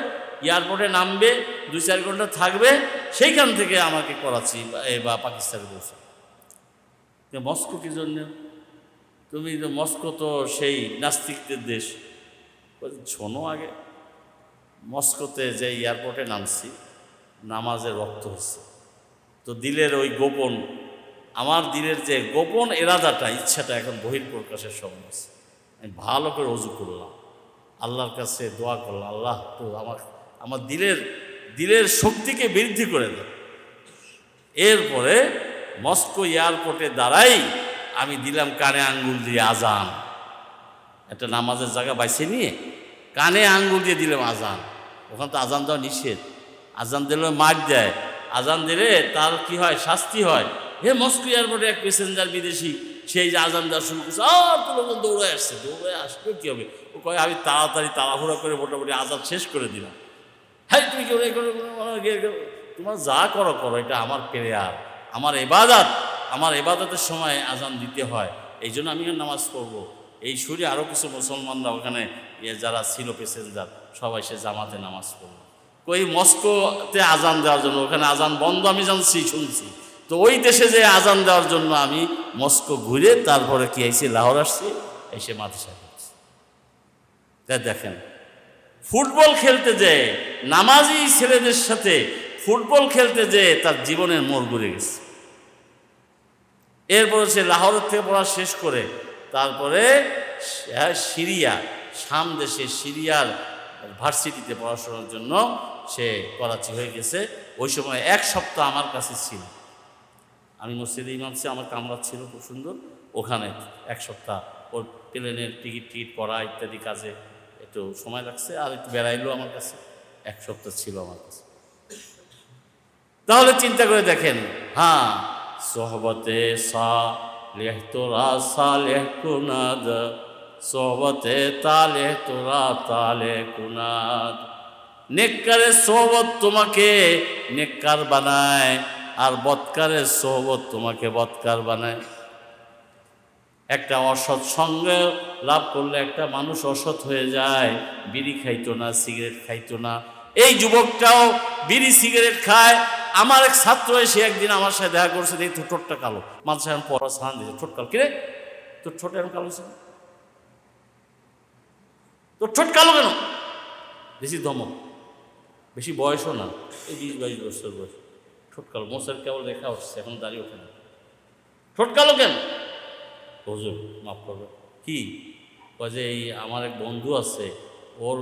এয়ারপোর্টে নামবে, 2-4 ঘন্টা থাকবে, সেইখান থেকে আমাকে করাচি বা পাকিস্তানে পৌঁছে। মস্কো কি জন্য? তুমি তো মস্কো তো সেই নাস্তিকদের দেশ। শোনো, আগে মস্কোতে যে এয়ারপোর্টে নামছি, নামাজের রক্ত হচ্ছে, তো দিলের ওই গোপন, আমার দিলের যে গোপন এরাদাটা, ইচ্ছাটা এখন বহির্প্রকাশের সময় আছে। আমি ভালো করে ওযু করলাম, আল্লাহর কাছে দোয়া করলাম, আল্লাহ তো আমার দিলের শক্তিকে বৃদ্ধি করে দেয়। এরপরে মস্কো এয়ারপোর্টে দাঁড়াই আমি দিলাম কানে আঙ্গুল দিয়ে আজান। একটা নামাজের জায়গা বাইছে নিয়ে কানে আঙ্গুল দিয়ে দিলাম আজান। ওখানে তো আজান দেওয়া নিষেধ, আজান দিলে মার দেয়, আজান দিলে তার কি হয়, শাস্তি হয়। মস্কো এয়ারপোর্টে এক প্যাসেঞ্জার বিদেশি, সেই যে আজান দেওয়া শুরু করছে, আর তো লোকজন দৌড়ায় আসবে কী হবে? ও কয় আমি তাড়াতাড়ি তাড়াহুড়া করে মোটামুটি আজান শেষ করে দিলাম। হ্যাঁ, তুমি কেউ তোমার যা করো, এটা আমার প্রেয়ার, আমার ইবাদত, আমার ইবাদতের সময় আজান দিতে হয়, এই জন্য আমি নামাজ পড়বো। এই সুরে আরও কিছু মুসলমানরা ওখানে যারা ছিল প্যাসেঞ্জার, সবাই সে জামাতে নামাজ পড়লো। ওই মস্কোতে আজান দেওয়ার জন্য, ওখানে আজান বন্ধ আমি জানছি, শুনছি, তো ওই দেশে যে আজান দেওয়ার জন্য আমি মস্কো ঘুরে তারপরে কি আইসি, লাহোর আসছি, এসে মাদ্রাসায় পড়ছি। তাই দেখেন, ফুটবল খেলতে যে নামাজি ছেলেদের সাথে ফুটবল খেলতে যে তার জীবনের মোড় ঘুরে গেছে। এরপরে সে লাহোরের থেকে পড়া শেষ করে তারপরে সিরিয়া, শাম দেশে সিরিয়ার ভার্সিটিতে পড়াশোনার জন্য সে করাচি হয়ে গেছে। ওই সময় 1 সপ্তাহ আমার কাছে ছিল। আমি মসজিদে ইমাম ছিলাম, আমার কামরা ছিল খুব সুন্দর, ওখানে এক সপ্তাহ ওর প্লেনের টিকিট করা ইত্যাদি কাজে একটু সময় লাগছে, আর একটু বেড়াইলো আমার কাছে, এক সপ্তাহ ছিল আমার কাছে। তাহলে চিন্তা করে দেখেন, হ্যাঁ, সোহবতে সালেহ তোরা সালেহ কুনাদ, সোহবতে তালেহ তোরা তালে কুনাদ। নেককারের সোহবত তোমাকে নেককার বানায়, আর বদকারের সোহবত তোমাকে বদকার বানায়। একটা অসৎ সঙ্গ লাভ করলে একটা মানুষ অসৎ হয়ে যায়। বিড়ি খাইতো না, সিগারেট খাইতো না, এই যুবকটাও বিড়ি সিগারেট খায়। আমার এক ছাত্র এসে একদিন আমার সাথে দেখা করছে, দেখি তোর ঠোঁটটা কালো। মাদ্রাসা এখন পড়া স্নান দিয়েছে, ঠোঁট কালো। কিরে তোর ঠোঁট এখন কালো ছিল, তোর ঠোঁট কালো কেন? বেশি ধমক, বেশি বয়সও না, এই 20-22 বছর বয়স, ঠোঁট কালো। মোসার কেবল রেখা উঠছে, এখন দাঁড়িয়ে ওঠে না, ঠোঁট কালো কেন? হুজুর মাফ করবে, কি যে এই আমার এক বন্ধু আছে, ওর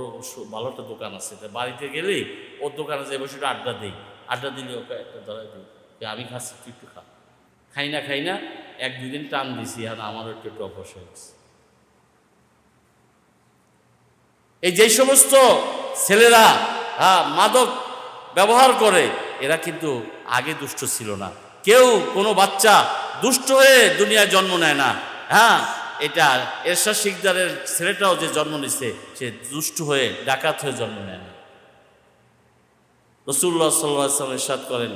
ভালো একটা দোকান আছে, বাড়িতে গেলেই ওর দোকানে যে বসে আড্ডা দিই, আড্ডা দিলে ওকে একটা ধরাই দিই, আমি খাচ্ছি তুই একটু খা। খাই না 1-2 দিন টান দিছি, আর আমারও একটু অভ্যাস হয়ে গেছে। এই যে সমস্ত ছেলেরা মাদক ব্যবহার করে, এরা কিন্তু আগে দুষ্ট ছিল না। কেউ কোনো বাচ্চা দুষ্ট হয়ে দুনিয়ায় জন্ম নেয় না। হ্যাঁ, এটা এরশাদ শিকদারের ছেলেটাও যে জন্ম নিছে, সে দুষ্ট হয়ে ডাকাত হয়ে জন্ম নেয় না। রাসূলুল্লাহ সাল্লাল্লাহু আলাইহি ওয়াসাল্লাম ইরশাদ করেন,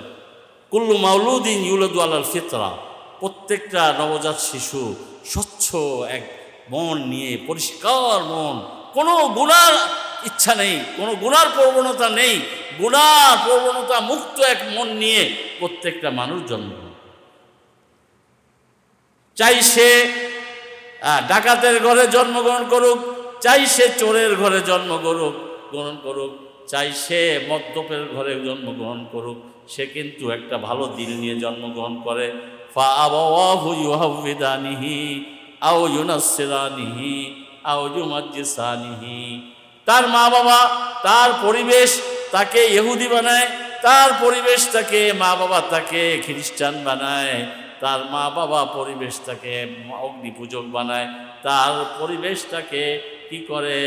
কুল্লু মাউলুদিন ইউলাদু আলাল ফিতরা, প্রত্যেকটা নবজাত শিশু স্বচ্ছ এক মন নিয়ে, পরিষ্কার মন, কোনো গুনার ইচ্ছা নেই, কোনো গুনার প্রবণতা নেই, গুনার প্রবণতা মুক্ত এক মন নিয়ে প্রত্যেকটা মানুষ জন্মগ্রহণ করে। চাই সে ডাকাতের ঘরে জন্মগ্রহণ করুক, চাই সে চোরের ঘরে জন্মগ্রহণ করুক, চাই সে মদ্যপের ঘরে জন্মগ্রহণ করুক, সে কিন্তু একটা ভালো দিল নিয়ে জন্মগ্রহণ করে। ফা আবাওয়াহু ইউহাউবিদানিহি আও ইউনাসসিরানিহি আও ইউমাজ্জিসানিহি। তার মা বাবা, তার পরিবেশ তাকে ইহুদি বানায়, তার পরিবেশ তাকে, মা বাবা তাকে খ্রিস্টান বানায়, তার মা বাবা পরিবেশ তাকে অগ্নি পূজক বানায়, তার পরিবেশ তাকে কি করে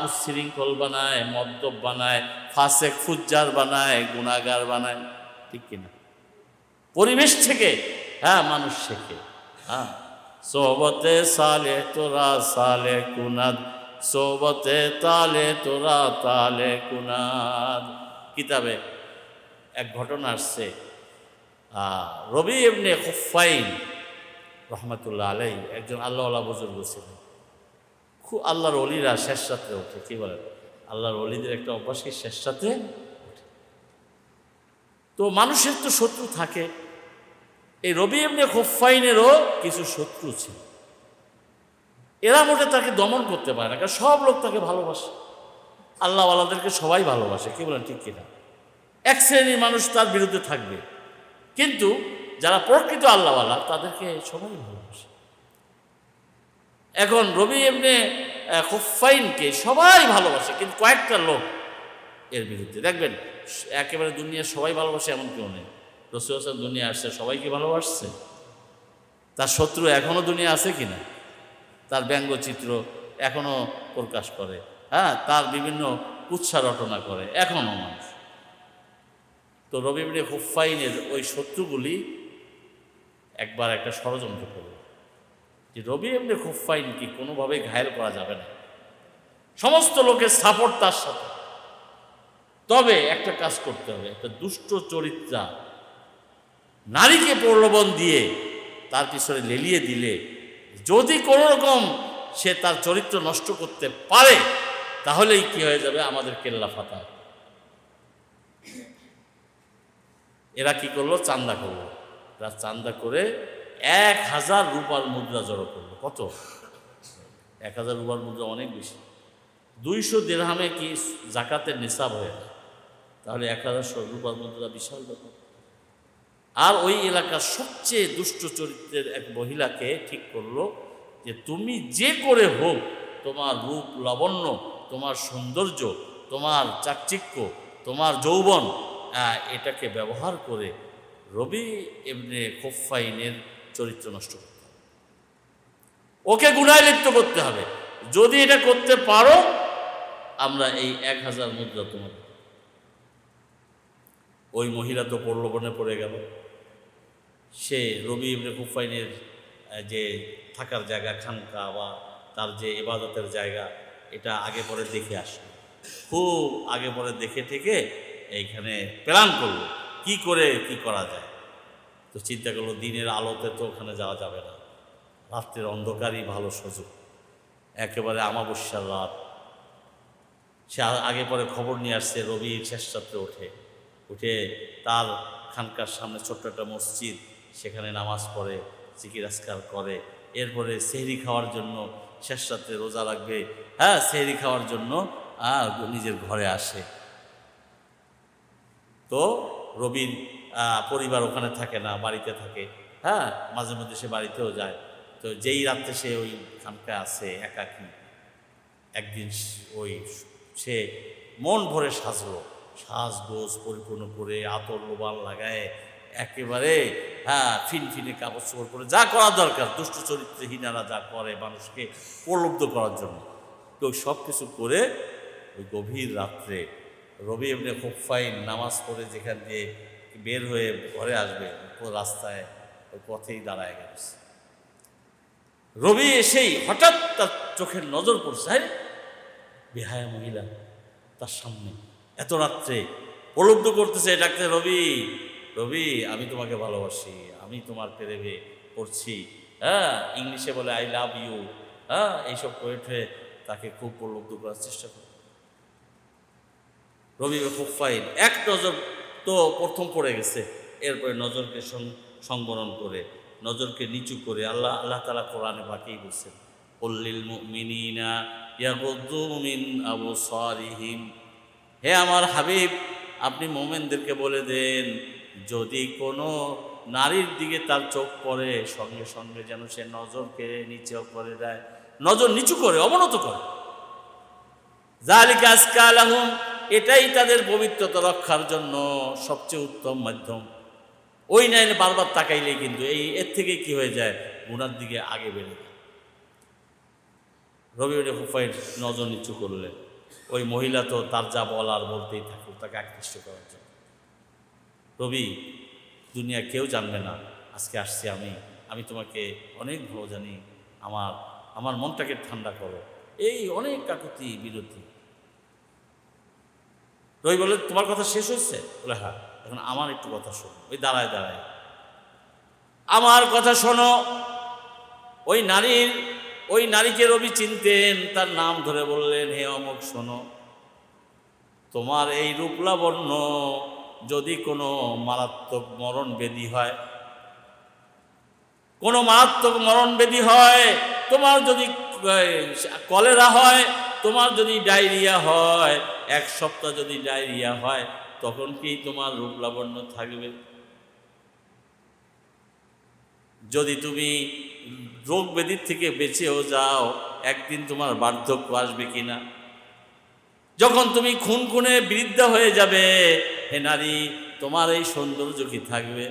উচ্ছৃঙ্খল বানায়, মদ্যপ বানায়, ফাসেক ফুজ্জার বানায়, গুনাহগার বানায়। ঠিক কিনা? পরিবেশ থেকে মানুষ শেখে। সোহবতে সালেহ তোরা সালেহ কুনাদ, সোহবতে তালে তোরা তালে কুনাদ। কিতাবে এক ঘটনা আসছে, রবি ইবনে খুফাইন রহমতুল্লাহ আলাই একজন আল্লাহওয়ালা বুজুর্গ ছিলেন। খুব আল্লাহর ওলিরা শেষ রাত্রে ওঠে, কি বলেন, আল্লাহর ওলিদের একটা অভ্যাস কি শেষ রাত্রে ওঠে। তো মানুষের তো শত্রু থাকে, এই রবি ইবনে খুফাইনেরও কিছু শত্রু ছিল। এরা মোটে তাকে দমন করতে পারে না, কারণ সব লোক তাকে ভালোবাসে, আল্লাহওয়ালাদেরকে সবাই ভালোবাসে, কি বলেন ঠিক কিনা? এক শ্রেণীর মানুষ তার বিরুদ্ধে থাকবে, কিন্তু যারা প্রকৃত আল্লাহওয়ালা তাদেরকে সবাই ভালোবাসে। এখন রবি ইবনে খুফাইনকে সবাই ভালোবাসে, কিন্তু কয়েকটা লোক এর বিরুদ্ধে। দেখবেন একেবারে দুনিয়ার সবাই ভালোবাসে এমন কেউ নেই। রাসূল সাল্লাল্লাহু আলাইহি ওয়াসাল্লাম দুনিয়া আসছে, সবাইকে ভালোবাসছে? তার শত্রু এখনো দুনিয়া আছে কিনা? তার ব্যঙ্গচিত্র এখনো প্রকাশ করে, তার বিভিন্ন কুৎসা রটনা করে এখনো মানুষ। তো রবি ইবনে খুফাইনের ওই শত্রুগুলি একবার একটা ষড়যন্ত্র করল যে রবি ইবনে খুফাইনকে কোনোভাবেই ঘায়েল করা যাবে না, সমস্ত লোকের সাপোর্ট তার সাথে, তবে একটা কাজ করতে হবে, একটা দুষ্ট চরিত্রা নারীকে প্রলোভন দিয়ে তার পিছনে লেলিয়ে দিলে যদি কোনো রকম সে তার চরিত্র নষ্ট করতে পারে, তাহলেই কি হয়ে যাবে, আমাদের কেল্লা ফাতা। এরা কি করলো, চান্দা করলো। এরা চান্দা করে 1000 রূপার মুদ্রা জড়ো করলো। কত? 1000 রূপার মুদ্রা অনেক বেশি। 200 দিরহামে কি জাকাতের নিসাব হয়ে যায়, তাহলে 1000 রূপার মুদ্রা বিশাল ব্যাপার। আর ওই এলাকার সবচেয়ে দুষ্ট চরিত্রের এক মহিলাকে ঠিক করলো যে তুমি যে করে হোক তোমার রূপ লাবণ্য, তোমার সৌন্দর্য, তোমার চাকচিক্য, তোমার যৌবন, এটাকে ব্যবহার করে রবি ইবনে খুফাইনের চরিত্র নষ্ট করতে হবে, ওকে গুনায় লিপ্ত করতে হবে। যদি এটা করতে পারো, আমরা এই 1000 মুদ্রা তোমার। ওই মহিলা তো প্রলোভনে পড়ে গেল। সে রবি ইবনে খুফাইনের যে থাকার জায়গা, খানকা বা তার যে ইবাদতের জায়গা, এটা আগে পরে দেখে আসে, খুব আগে পরে দেখে ঠেকে এইখানে প্ল্যান করলো কি করে কি করা যায়। তো চিন্তা করলো দিনের আলোতে তো ওখানে যাওয়া যাবে না, রাত্রের অন্ধকারই ভালো সুযোগ, একেবারে আমাবস্যার রাত। সে আগে পরে খবর নিয়ে আসছে, রবি শেষ রাত্রে উঠে তার খানকার সামনে ছোট্ট একটা মসজিদ, সেখানে নামাজ পড়ে, জিকির আজকার করে। এরপরে সেহরি খাওয়ার জন্য, শেষ রাত্রে রোজা রাখবে, হ্যাঁ, সেহরি খাওয়ার জন্য নিজের ঘরে আসে। তো রবির পরিবার ওখানে থাকে না, বাড়িতে থাকে, হ্যাঁ, মাঝে মধ্যে সে বাড়িতেও যায়। তো যেই রাত্রে সে ওই খানকায় আছে একাকী, একদিন ওই সে মন ভরে সাজলো, সাজগোজ পরিপূর্ণ করে, আতর লোবান লাগায়, একেবারে ফিনফিনে কাপড় চোপড় পরে, যা করা দরকার দুষ্ট চরিত্রহীনারা যা করে মানুষকে প্রলুব্ধ করার জন্য, তো সব কিছু করে ওই গভীর রাত্রে রবি ইবনে খুফাইন নামাজ পড়ে যেখান দিয়ে বের হয়ে ঘরে আসবে, রাস্তায় ওই পথেই দাঁড়ায় গেছে। রবি এসেই হঠাৎ তার চোখের নজর পড়ছে, হ্যাঁ, বেহায়া মহিলা তার সামনে এত রাত্রে প্রলুব্ধ করতেছে, ডাকতে, রবি, রবি, আমি তোমাকে ভালোবাসি, আমি তোমার প্রেমে পড়ছি, হ্যাঁ, ইংলিশে বলে আই লাভ ইউ, হ্যাঁ, এইসব করে তাকে খুব প্রলুব্ধ করার চেষ্টা করে। রবি খুফাইন এক নজর তো প্রথম পড়ে গেছে, এরপরে নজরকে সংবরণ করে, নজরকে নিচু করে, আল্লাহ তাআলা কোরআনে পাকেই বলছেন, কুল্লিল মুমিনিনা ইয়াগুদ্দু মিন আবসারিহিম, হে আমার হাবিব, আপনি মোমেনদেরকে বলে দেন, যদি কোনো নারীর দিকে তার চোখ পড়ে, সঙ্গে সঙ্গে যেন সে নজরকে নিচেও করে দেয়, নজর নিচু করে, অবনত করে। যালিকা আজকা লাহুম, এটাই তাদের পবিত্রতা রক্ষার জন্য সবচেয়ে উত্তম মাধ্যম। ওই নাইলে বারবার তাকাইলেই কিন্তু এর থেকে কি হয়ে যায়, গুনার দিকে আগে বেড়ে যায়। রবি ইবনে খুফাইন নজর নিচু করলেন, ওই মহিলা তো তার যা বলার বলতেই থাকুক, তাকে আকৃষ্ট করার জন্য। রবি, দুনিয়া কেউ জানবে না আজকে আসছি আমি তোমাকে অনেক ভালো জানি, আমার মনটাকে ঠান্ডা করো, এই অনেক কাকুতি বিরতি। রবি বলে, তোমার কথা শেষ হয়েছে? বলে, হ্যাঁ, এখন আমার একটু কথা শোনো। ওই দাঁড়ায় আমার কথা শোনো। ওই নারীকে রবি চিনতেন, তার নাম ধরে বললেন, হে অমুক, শোনো, তোমার এই রূপ লাবণ্য যদি কোনো মারাত্মক মরণ ব্যাধি হয়, কোনো মারাত্মক মরণ ব্যাধি হয়, তোমার যদি কলেরা হয়, তোমার যদি ডায়রিয়া হয়, 1 সপ্তাহ যদি ডায়রিয়া হয়, তখন কি তোমার রূপ লাবণ্য থাকবে? যদি তুমি রোগ ব্যাধির থেকে বেঁচেও যাও, একদিন তোমার বার্ধক্য আসবে কিনা? যখন তুমি খুনে বৃদ্ধা হয়ে যাবে, হে নারী, তোমার এই সৌন্দর্য কি থাকবে?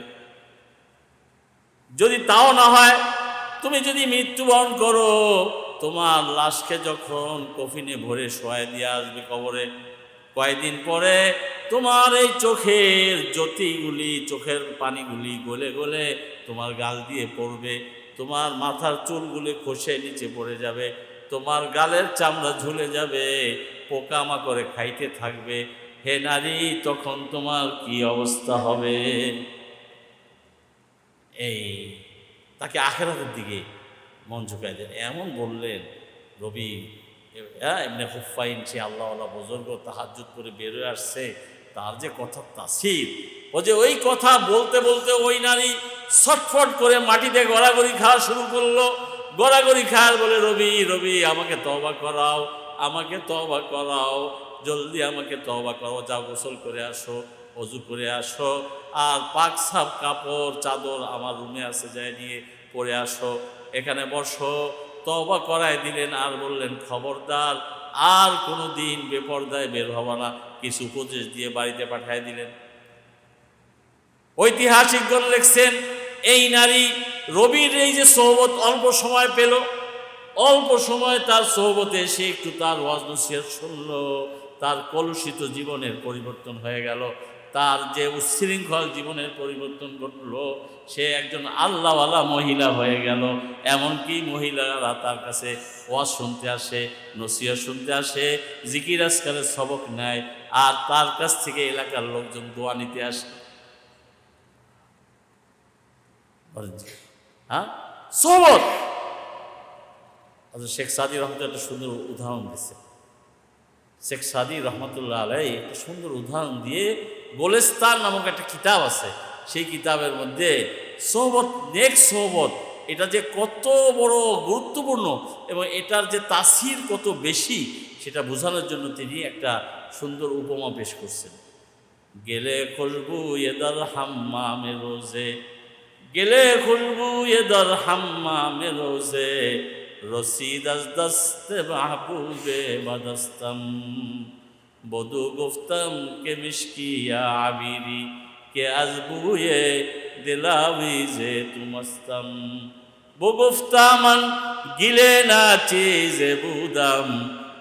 যদি তাও না হয়, তুমি যদি মৃত্যুবরণ করো, তোমার লাশকে যখন কফিনে ভরে শোয়াই দিয়ে আসবে কবরে, কয়েকদিন পরে তোমার এই চোখের জ্যোতিগুলি, চোখের পানিগুলি গলে গলে তোমার গাল দিয়ে পড়বে, তোমার মাথার চুলগুলি খসে নিচে পড়ে যাবে, তোমার গালের চামড়া ঝুলে যাবে, পোকামাকড়ে খাইতে থাকবে। হে নারী, তখন তোমার কি অবস্থা হবে? এই তাকে আখিরাতের দিকে মন ঝুঁকাই দেন, এমন বললেন। রবি ইবনে খুফাইন, সে আল্লাহওয়ালা বুজুর্গ, তাহাজ্জুদ করে বেরোয় আসছে, তার যে কথা তাসির, ও যে ওই কথা বলতে বলতে ওই নারী ছটফট করে মাটিতে গড়াগড়ি খাওয়া শুরু করলো। গড়াগড়ি খাওয়ার বলে, রবি, রবি, আমাকে তওবা করাও, আমাকে তওবা করাও, জলদি আমাকে তওবা করাও, যাও গোসল করে আসো, অজু করে আসো, আর পাক সাফ কাপড় চাদর আমার রুমে আছে, যায় নিয়ে পরে আসো, এখানে বসো। তওবা করায় দিলেন, আর বললেন, খবরদার আর কোনো দিন বেপরদায় বের হবা না। কিছু উপদেশ দিয়ে বাড়িতে পাঠায় দিলেন। ঐতিহাসিকগণ লিখছেন এই নারী রবির এই যে সোহবত অল্প সময় পেল, অল্প সময় তার সোহবতে এসে একটু তার ওয়াজ নসিহত শুনল, তার কলুষিত জীবনের পরিবর্তন হয়ে গেল, তার যে উচ্ছৃঙ্খল জীবনের পরিবর্তন ঘটল, সে একজন আল্লাহওয়ালা মহিলা হয়ে গেল। এমনকি মহিলারা তার কাছে ওয়াজ শুনতে আসে, নসিহত শুনতে আসে, জিকির আজকারের সবক নেয়, আর তার কাছ থেকে এলাকার লোকজন দোয়া নিতে আসে। হ্যাঁ, সোহবত। শেখ সাদি রহমতুল্লাহ একটা সুন্দর উদাহরণ দিচ্ছে। শেখ সাদি রহমতুল্লাহ আলাই একটা সুন্দর উদাহরণ দিয়ে গোলেস্তান নামক একটা কিতাব আছে, সেই কিতাবের মধ্যে সোহবত, নেক সোহবত, এটা যে কত বড় গুরুত্বপূর্ণ এবং এটার যে তাসির কত বেশি সেটা বোঝানোর জন্য তিনি একটা সুন্দর উপমা পেশ করছেন। গেলে খুশবু এদার হাম্মামে রোজে, গেলে খুশবু এদার হাম্মামে রোজে, রসিদ আজ দস্তে মাহবুবে বাদস্তম, বধু গুফতম কে মিশকিয়া আবিরি কে আজবুয়ে দিলাবি যে তুমস্তম, বগুফতামান গিলে না চিজে বুদাম,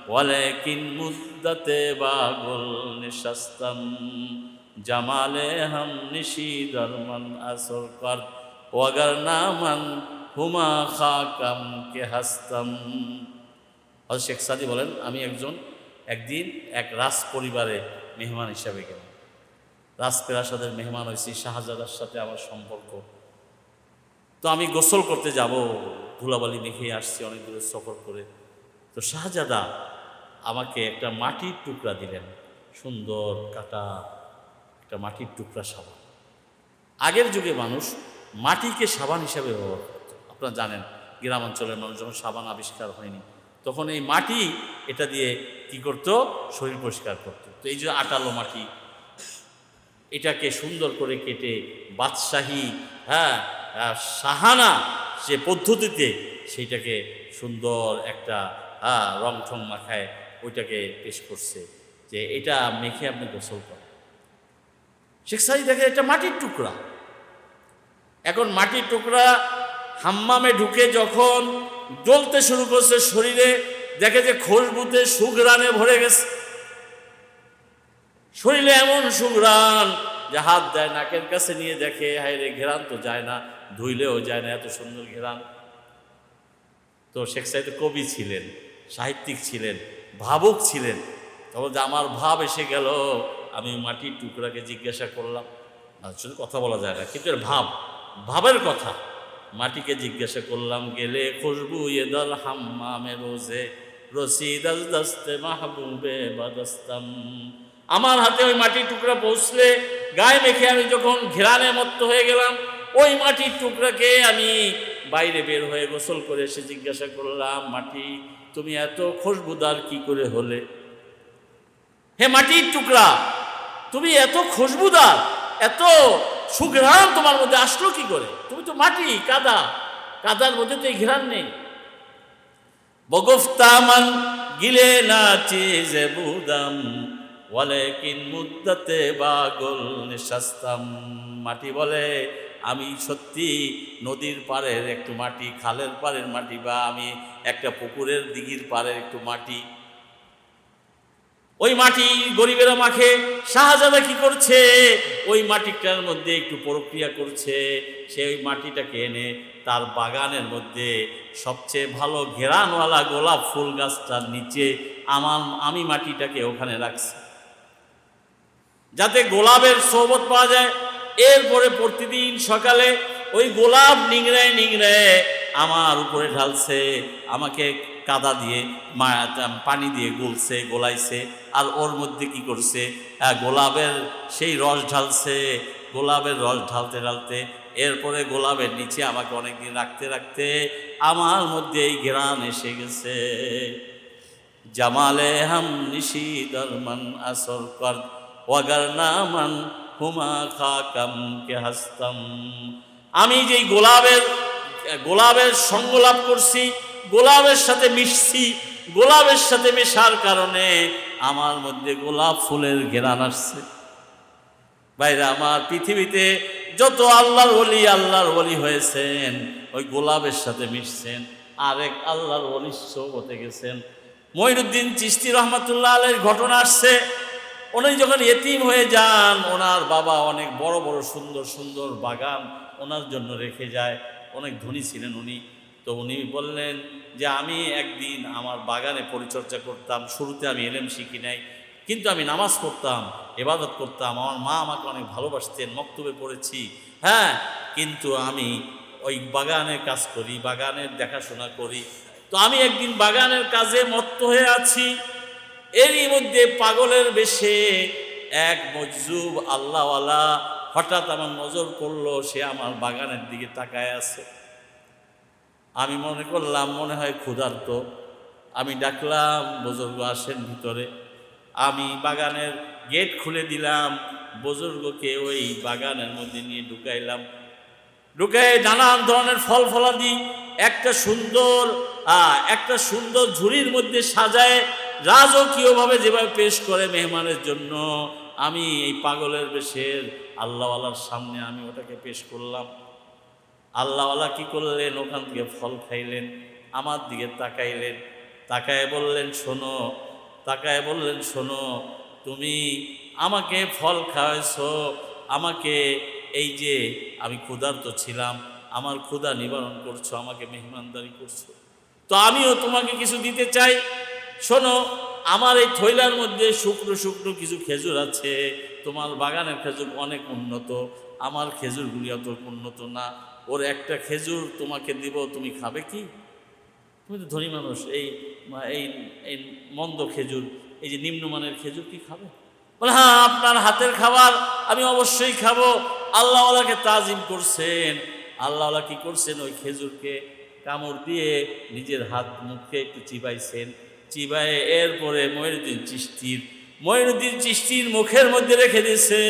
ওয়ালেকিন মুদ্দতে বাগুল নিশাস্তম, জামালে হাম নিশি দরমান আসর কর, ওয়াগার নামান হুমা খাকাম কে হাস্তম। শেখ সাদি বলেন, আমি একদিন এক রাজ পরিবারে মেহমান হিসাবে গেলাম। রাজপ্রাসাদের মেহমান হয়েছি, শাহজাদার সাথে আমার সম্পর্ক। তো আমি গোসল করতে যাব, ধুলাবালি মেখে আসছি অনেক দূরে সফর করে। তো শাহজাদা আমাকে একটা মাটির টুকরা দিলেন, সুন্দর কাটা একটা মাটির টুকরা সাবান। আগের যুগে মানুষ মাটিকে সাবান হিসাবে ব্যবহার করত। আপনারা জানেন, গ্রামাঞ্চলের মানুষ যখন সাবান আবিষ্কার হয়নি, তখন এই মাটি এটা দিয়ে কি করত, শরীর পরিষ্কার করত। তো এই যে আটালো মাটি, এটাকে সুন্দর করে কেটে বাদশাহী সাহানা যে পদ্ধতিতে সেইটাকে সুন্দর একটা রং ঠং মাখায় ওইটাকে পেশ করছে যে এটা মেখে আপনি গোসল করেন। শেখ সাদি দেখে এটা মাটির টুকরা। এখন মাটির টুকরা হাম্মামে ঢুকে যখন জ্বলতে শুরু করছে শরীরে, দেখে যে খুশবুতে সুঘ্রাণে ভরে গেছে। শরীরে এমন সুঘ্রাণ যে হাত দেয় নাকের কাছে নিয়ে দেখে, হায় রে, ঘেরান তো যায় না, ধুইলেও যায় না, এত সুন্দর ঘেরান। তো শেখ সাদি কবি ছিলেন, সাহিত্যিক ছিলেন, ভাবুক ছিলেন। তখন যে আমার ভাব এসে গেল, আমি মাটির টুকরাকে জিজ্ঞাসা করলাম, আসলে কথা বলা যায় না, কিন্তু এর ভাবের কথা, মাটিকে জিজ্ঞাসা করলাম, গেলে খুশবু এদাল হাম্মামে রোজে, রসিদ আজ দস্তে মাহবুবে বাদস্তম। আমার হাতে ওই মাটির টুকরা পৌঁছলে, গায়ে মেখে আমি যখন ঘেরানে মত্ত হয়ে গেলাম, ওই মাটির টুকরাকে আমি বাইরে বের হয়ে গোসল করে এসে জিজ্ঞাসা করলাম, মাটি তুমি এত খুশবুদার কি করে হলে? হে মাটির টুকরা, তুমি এত খুশবুদার, এত সুঘ্রাণ তোমার মধ্যে আসলো কি করে? তুমি তো মাটি, কাদার মধ্যে তো এই ঘ্রাণ নেই। বগুফতামান গিলে না চিজে বুদাম, ওয়ালেকিন মুদ্দাতে বাগুল নিশাস্তাম। মাটি বলে, আমি সত্যি নদীর পাড়ের একটু মাটি, খালের পাড়ের মাটি, বা আমি একটা পুকুরের দিঘির পাড়ের একটু মাটি। ওই মাটি গরিবেরা মাখে। শাহজাদা কি করছে? ওই মাটিটার মধ্যে একটু প্রক্রিয়া করছে। সে ওই মাটিটাকে এনে তার বাগানের মধ্যে সবচেয়ে ভালো ঘেরানওয়ালা গোলাপ ফুল গাছটার নিচে আমি মাটিটাকে ওখানে রাখছি, যাতে গোলাপের সোহবত পাওয়া যায়। এরপরে প্রতিদিন সকালে ওই গোলাপ নিংড়ায় নিংড়ায় আমার উপরে ঢালছে, আমাকে কাদা দিয়ে পানি দিয়ে গোলাইছে, আর ওর মধ্যে কি করছে, গোলাপের সেই রস ঢালছে। গোলাপের রস ঢালতে ঢালতে এরপরে গোলাপের নিচে আমাকে অনেকদিন রাখতে রাখতে আমার মধ্যে এই ঘ্রাণ এসে গেছে। জামালে হাম নিশি দরমান আসর কর, ওয়াগার নামান হুমা খাকাম কে হাস্তম। আমি যেই গোলাপের সঙ্গ লাভ করছি, গোলাপের সাথে মিশছি, গোলাপের সাথে মেশার কারণে আমার মধ্যে গোলাপ ফুলের ঘ্রাণ আসছে। বাইরে আমার পৃথিবীতে যত আল্লাহর ওলি হয়েছেন, ওই গোলাপের সাথে মিশছেন, আরেক আল্লাহর ওলির সোহবতে গেছেন। মঈনুদ্দিন চিশতি রহমাতুল্লাহ আলাইহির ঘটনা আসছে, উনি যখন এতিম হয়ে যান, ওনার বাবা অনেক বড় বড় সুন্দর সুন্দর বাগান ওনার জন্য রেখে যায়। অনেক ধনী ছিলেন উনি। তো উনি বললেন যে আমি একদিন আমার বাগানে পরিচর্যা করতাম, শুরুতে আমি এলেম শিখি নাই, কিন্তু আমি নামাজ পড়তাম, ইবাদত করতাম, আমার মা আমাকে অনেক ভালোবাসতেন, মক্তবে পড়েছি, হ্যাঁ, কিন্তু আমি ওই বাগানের কাজ করি, বাগানের দেখাশোনা করি। তো আমি একদিন বাগানের কাজে মত্ত হয়ে আছি, এরই মধ্যে পাগলের বেশে এক মজজুব আল্লাহওয়ালা হঠাৎ আমার নজর করলো, সে আমার বাগানের দিকে তাকায় আছে। আমি মনে করলাম মনে হয় ক্ষুধার্ত। আমি ডাকলাম, বুজুর্গ আসেন ভিতরে। আমি বাগানের গেট খুলে দিলাম, বুজুর্গকে ওই বাগানের মধ্যে নিয়ে ঢুকাইলাম। ঢুকাই নানান ধরনের ফল ফলাদি একটা সুন্দর ঝুড়ির মধ্যে সাজায় রাজকীয়ভাবে যেভাবে পেশ করে মেহমানের জন্য, আমি এই পাগলের বেশের আল্লাহওয়ালার সামনে আমি ওটাকে পেশ করলাম। আল্লাহওয়ালা কি করলেন, ওখান থেকে ফল খাইলেন, আমার দিকে তাকাইলেন, তাকায় বললেন শোনো, তুমি আমাকে ফল খাওয়াইছো, আমাকে এই যে আমি ক্ষুধার্ত ছিলাম, আমার ক্ষুধা নিবারণ করছো, আমাকে মেহমানদারি করছো, তো আমিও তোমাকে কিছু দিতে চাই। শোনো, আমার এই থৈলার মধ্যে শুকনো শুকনো কিছু খেজুর আছে, তোমার বাগানের খেজুর অনেক উন্নত, আমার খেজুরগুলি অত উন্নত না, ওর একটা খেজুর তোমাকে দিব, তুমি খাবে কি? তুমি তো ধনী মানুষ, এই এই মন্দ খেজুর, এই যে নিম্নমানের খেজুর কি খাবে? বলে হ্যাঁ, আপনার হাতের খাবার আমি অবশ্যই খাবো। আল্লাহওয়ালাকে তাজিম করছেন। আল্লাহওয়ালা কি করছেন, ওই খেজুরকে কামড় দিয়ে নিজের হাত মুখে একটু চিবাইছেন, চিবায়ে এরপরে মঈনুদ্দিন চিশতির মুখের মধ্যে রেখে দিয়েছে।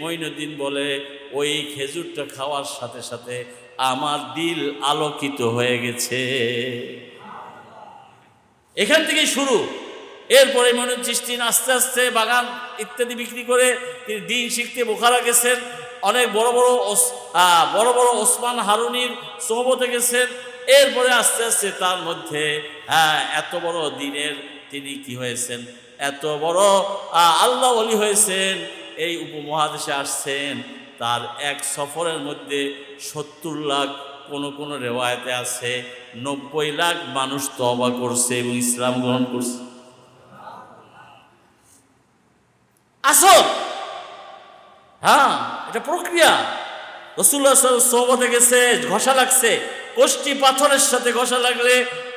মঈনুদ্দিন বলে, ওই খেজুরটা খাওয়ার সাথে সাথে আমার দিল আলোকিত হয়ে গেছে। এখান থেকেই শুরু। এরপরে মঈনুদ্দিন চিশতি আস্তে আস্তে বাগান ইত্যাদি বিক্রি করে তিনি দিন শিখতে বোখারা গেছেন। অনেক বড় বড় ওসমান হারুনির সোহবতে গেছেন। এরপরে আস্তে আস্তে তার মধ্যে এত বড় দিনের তিনি কি হয়েছেন, এত বড় আল্লাহ ওলি হয়েছেন। এই উপমহাদেশে আসছেন, তার এক সফরের মধ্যে 70 লাখ, কোন রেওয়ায়েতে আছে 90 লাখ মানুষ তওবা করছে এবং ইসলাম গ্রহণ করছে। আসল, হ্যাঁ, এটা প্রক্রিয়া। রাসূলুল্লাহ সাল্লাল্লাহু আলাইহি ওয়াসাল্লাম সোহবতে গেছে, ঘষা লাগছে, কোষ্টি পাথরের সাথে ঘষা লাগলে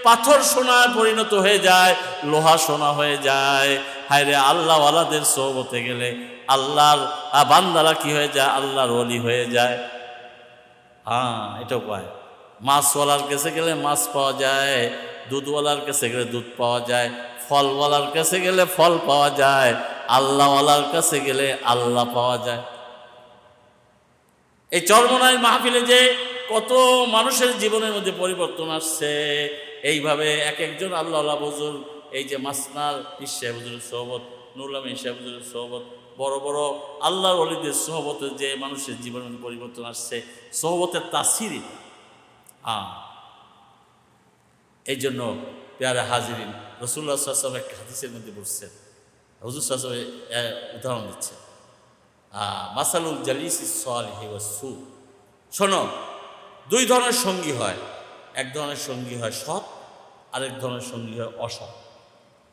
পাথর সোনায় পরিণত হয়ে যায়, লোহা সোনা হয়ে যায়। হায়রে, আল্লাহওয়ালাদের সোহবতে গেলে আল্লাহর বান্দারা কি হয়ে যায়, আল্লাহর ওলি হয়ে যায়। এটাও কয়, মাছওয়ালার কাছে গেলে মাছ পাওয়া যায়, দুধওয়ালার কাছে গেলে দুধ পাওয়া যায়, ফলওয়ালার কাছে গেলে ফল পাওয়া যায়, আল্লাহওয়ালার কাছে গেলে আল্লাহ পাওয়া যায়। এই চরমনাই মাহফিলে যে কত মানুষের জীবনের মধ্যে পরিবর্তন আসছে, এইভাবে এক একজন আল্লাহওয়ালা বুজুর্গ, এই যে মাসনার ইশাহ হুজুরের সোহবত, নুরুল আমিন ইশাহ হুজুরের সোহবত, বড় বড় আল্লাহর ওলিদের সোহবতে যে মানুষের জীবনের মধ্যে পরিবর্তন আসছে, সোহবতের তাসির। এই জন্য পেয়ারা হাজিরিন, রাসূলুল্লাহ সাল্লাল্লাহু আলাইহি ওয়াসাল্লাম এক হাদিসের মধ্যে বলছেন, হুজুর সাল্লাল্লাহু আলাইহি ওয়াসাল্লাম উদাহরণ দিচ্ছেন, মাসালুল জালিসি সালিহি ওয়াস সু। শোনো, 2 ধরনের সঙ্গী হয়। এক ধরনের সঙ্গী হয় সৎ, আরেক ধরনের সঙ্গী হয় অসৎ।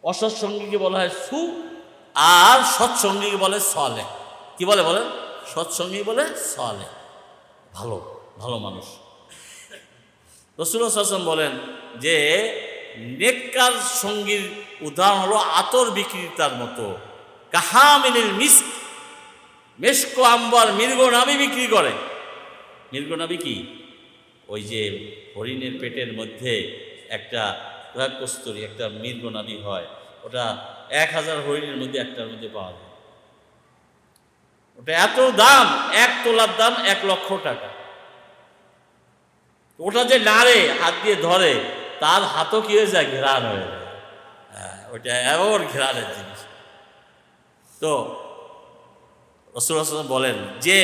অসৎ সঙ্গীকে বলা হয় সু, আর সৎসঙ্গীকে বলে সালেহ। কি বলে বলেন? সৎসঙ্গী বলে সালেহ, ভালো ভালো মানুষ। রাসূলুল্লাহ সাল্লাল্লাহু আলাইহি ওয়াসাল্লাম বলেন যে নেককার সঙ্গীর উদাহরণ হলো আতর বিক্রেতার মতো, কাহামিনিল মিস্ক, মেশক আম্বার মৃগনাভি বিক্রি করে। মৃগনাভি কি? ওই যে হরিণের পেটের মধ্যে একটা কস্তুরী, একটা মৃগনাভি হয়, ওটা 1000 হরিণের মধ্যে একটার মধ্যে পাওয়া যায়। ওটা এত দাম, 1 তোলার দাম 1 লক্ষ টাকা। ওটা যে নাড়ে, হাত দিয়ে ধরে, তার হাতও কি হয়ে যায়, ঘেরান হয়ে যায়। ওইটা এমন ঘেরানের জিনিস। তো রাসূলুল্লাহ সাল্লাল্লাহু আলাইহি ওয়াসাল্লাম বলেন যে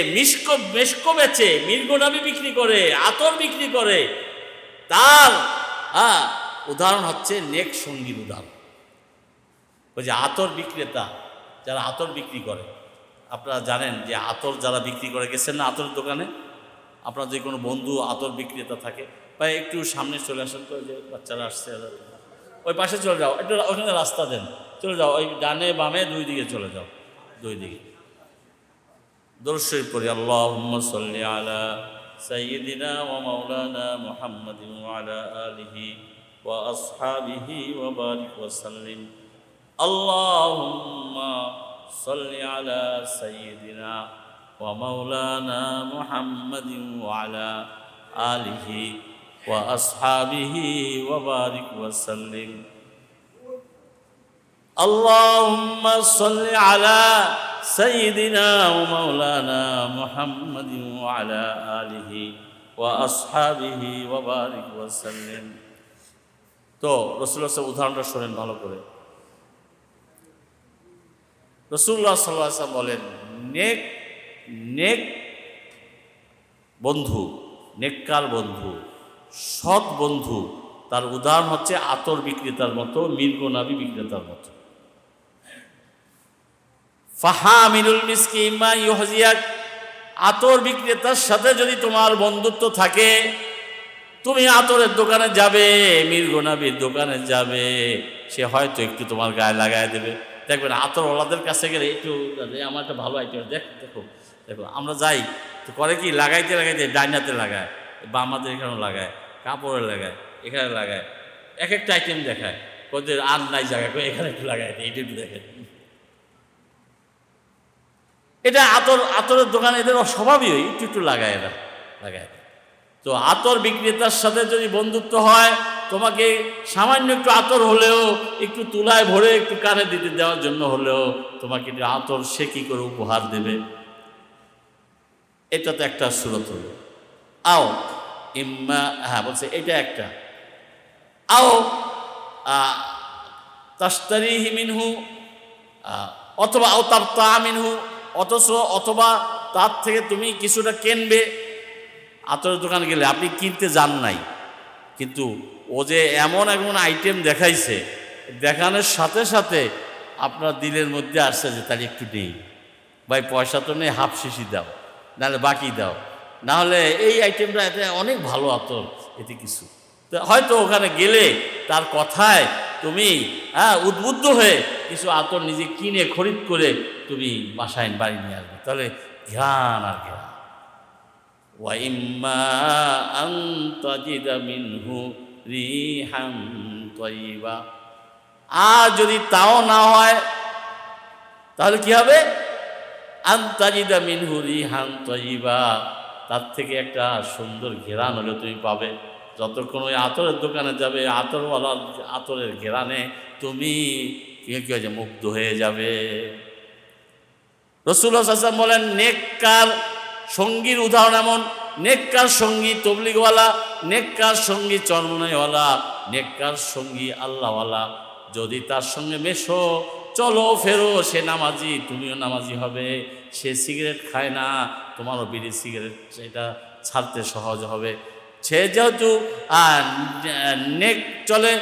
মেশকো বেচে, মির্গনাবি বিক্রি করে, আতর বিক্রি করে, তার উদাহরণ হচ্ছে নেক সঙ্গীর উদাহরণ। ওই যে আতর বিক্রেতা, যারা আতর বিক্রি করে, আপনারা জানেন যে আতর যারা বিক্রি করে, গেছেন না আতরের দোকানে? আপনার যে কোনো বন্ধু আতর বিক্রেতা থাকে, বা একটু সামনে চলে আসেন তো, যে বাচ্চারা আসছে, ওই পাশে চলে যাও, একটু ওখানে রাস্তা দেন, চলে যাও, ওই ডানে বামে দুই দিকে চলে যাও, দুই দিকে দরুদ শরীফ পড়ি। আল্লাহুম্মা সাল্লি আলা সাইয়্যিদিনা ওয়া মাওলানা মুহাম্মাদিন ওয়া আলা আলিহি ওয়া আসহাবিহি ওয়া বারিক ওয়া সাল্লিম। আল্লাহুম্মা সাল্লি আলা সাইয়্যিদিনা ওয়া মাওলানা মুহাম্মাদিন ওয়া আলা আলিহি ওয়া আসহাবিহি ওয়া বারিক ওয়া সাল্লিম। আল্লাহুম্মা সাল্লি আলা সাইয়্যিদিনা ওয়া মাওলানা মুহাম্মাদিন ওয়া আলা আলিহি ওয়া আসহাবিহি ওয়া বারিক ওয়া সাল্লিম। তো রাসূলুল্লাহ সাল্লাল্লাহু আলাইহি ওয়াসাল্লাম উদাহরণটা শোনেন ভালো করে। রাসূলুল্লাহ সাল্লাল্লাহু আলাইহি ওয়াসাল্লাম বলেন, নেক বন্ধু, নেককার বন্ধু, সৎ বন্ধু, তার উদাহরণ হচ্ছে আতর বিক্রেতার মতো, মির্গনাবি বিক্রেতার মতো। ফাহামিলুল মিসকি ইম্মা ইউহজিয়াক, আতর বিক্রেতার সাথে যদি তোমার বন্ধুত্ব থাকে, তুমি আতরের দোকানে যাবে, মির্গনাবির দোকানে যাবে, সে হয়তো একটু তোমার গায়ে লাগায় দেবে। দেখবেন আতরওয়ালাদের কাছে গেলে একটু, আমার একটা ভালো আইটেম, দেখো দেখো, আমরা যাই তো করে কি, লাগাইতে ডাইনাতে লাগায়, বা আমাদের এখানেও লাগায়, কাপড়ে লাগায়, এখানে লাগায়, এক একটা আইটেম দেখায়, ওদের আর নাই জায়গা, এখানে একটু লাগায়, এইটা একটু দেখে। এটা আতরের দোকানে এদের স্বভাবই একটু লাগায়, এরা লাগায়। তো আতর বিক্রেতার সাথে যদি বন্ধুত্ব হয়, তোমাকে সামান্য একটু আতর হলেও, একটু তুলায় ভরে একটু কানে দিতে দেওয়ার জন্য হলেও, তোমাকে একটু আতর সে কি করে উপহার দেবে। এটা তো একটা সুরত হলো। আও ইম্মা, হ্যাঁ বলছে এটা একটা, আও তাশতারিহি মিনহু, অথবা আও তাবতা মিনহু, অথবা তার থেকে তুমি কিছুটা কিনবে। আতরের দোকানে গেলে আপনি কিনতে যান নাই, কিন্তু ও যে এমন আইটেম দেখাইছে, দেখানোর সাথে সাথে আপনার দিলের মধ্যে আসছে যে তাহলে একটু নেই ভাই, পয়সা তো নেই, হাফ শিশি দাও, নাহলে বাকি দাও, নাহলে এই আইটেমটা এতে অনেক ভালো আতর, এতে কিছু। তো হয়তো ওখানে গেলে তার কথায় তুমি উদ্বুদ্ধ হয়ে কিছু আতর নিজে কিনে খরিদ করে তুমি বাসায় বাড়ি নিয়ে আসবে, তাহলে ঘ্রাণ আর ঘ্রাণ। ওয়া ইম্মা আন তাজিদা মিনহু রিহান তাইয়্যিবা, আর যদি তাও না হয় তাহলে কি হবে? আন তাজিদা মিনহু রিহান তাইয়্যিবা, তার থেকে একটা সুন্দর ঘ্রাণ হলে তুমি পাবে। যতক্ষণ ওই আতরের দোকানে যাবে, আতরওয়ালার আতরের ঘ্রাণে তুমি কি হয়েছে, মুগ্ধ হয়ে যাবে। রাসূলুল্লাহ সাল্লাল্লাহু আলাইহি ওয়াসাল্লাম বলেন, নেককার সঙ্গীর উদাহরণ এমন, নেককার সঙ্গী তবলিগওয়ালা, নেককার সঙ্গী চরমনাইওয়ালা, নেককার সঙ্গী আল্লাহওয়ালা, যদি তার সঙ্গে মেশো, চলো ফেরো, সে নামাজি, তুমিও নামাজি হবে। সে সিগারেট খায় না, তোমারও বিড়ি সিগারেট এটা ছাড়তে সহজ হবে। সে যেহেতু নেক চলে,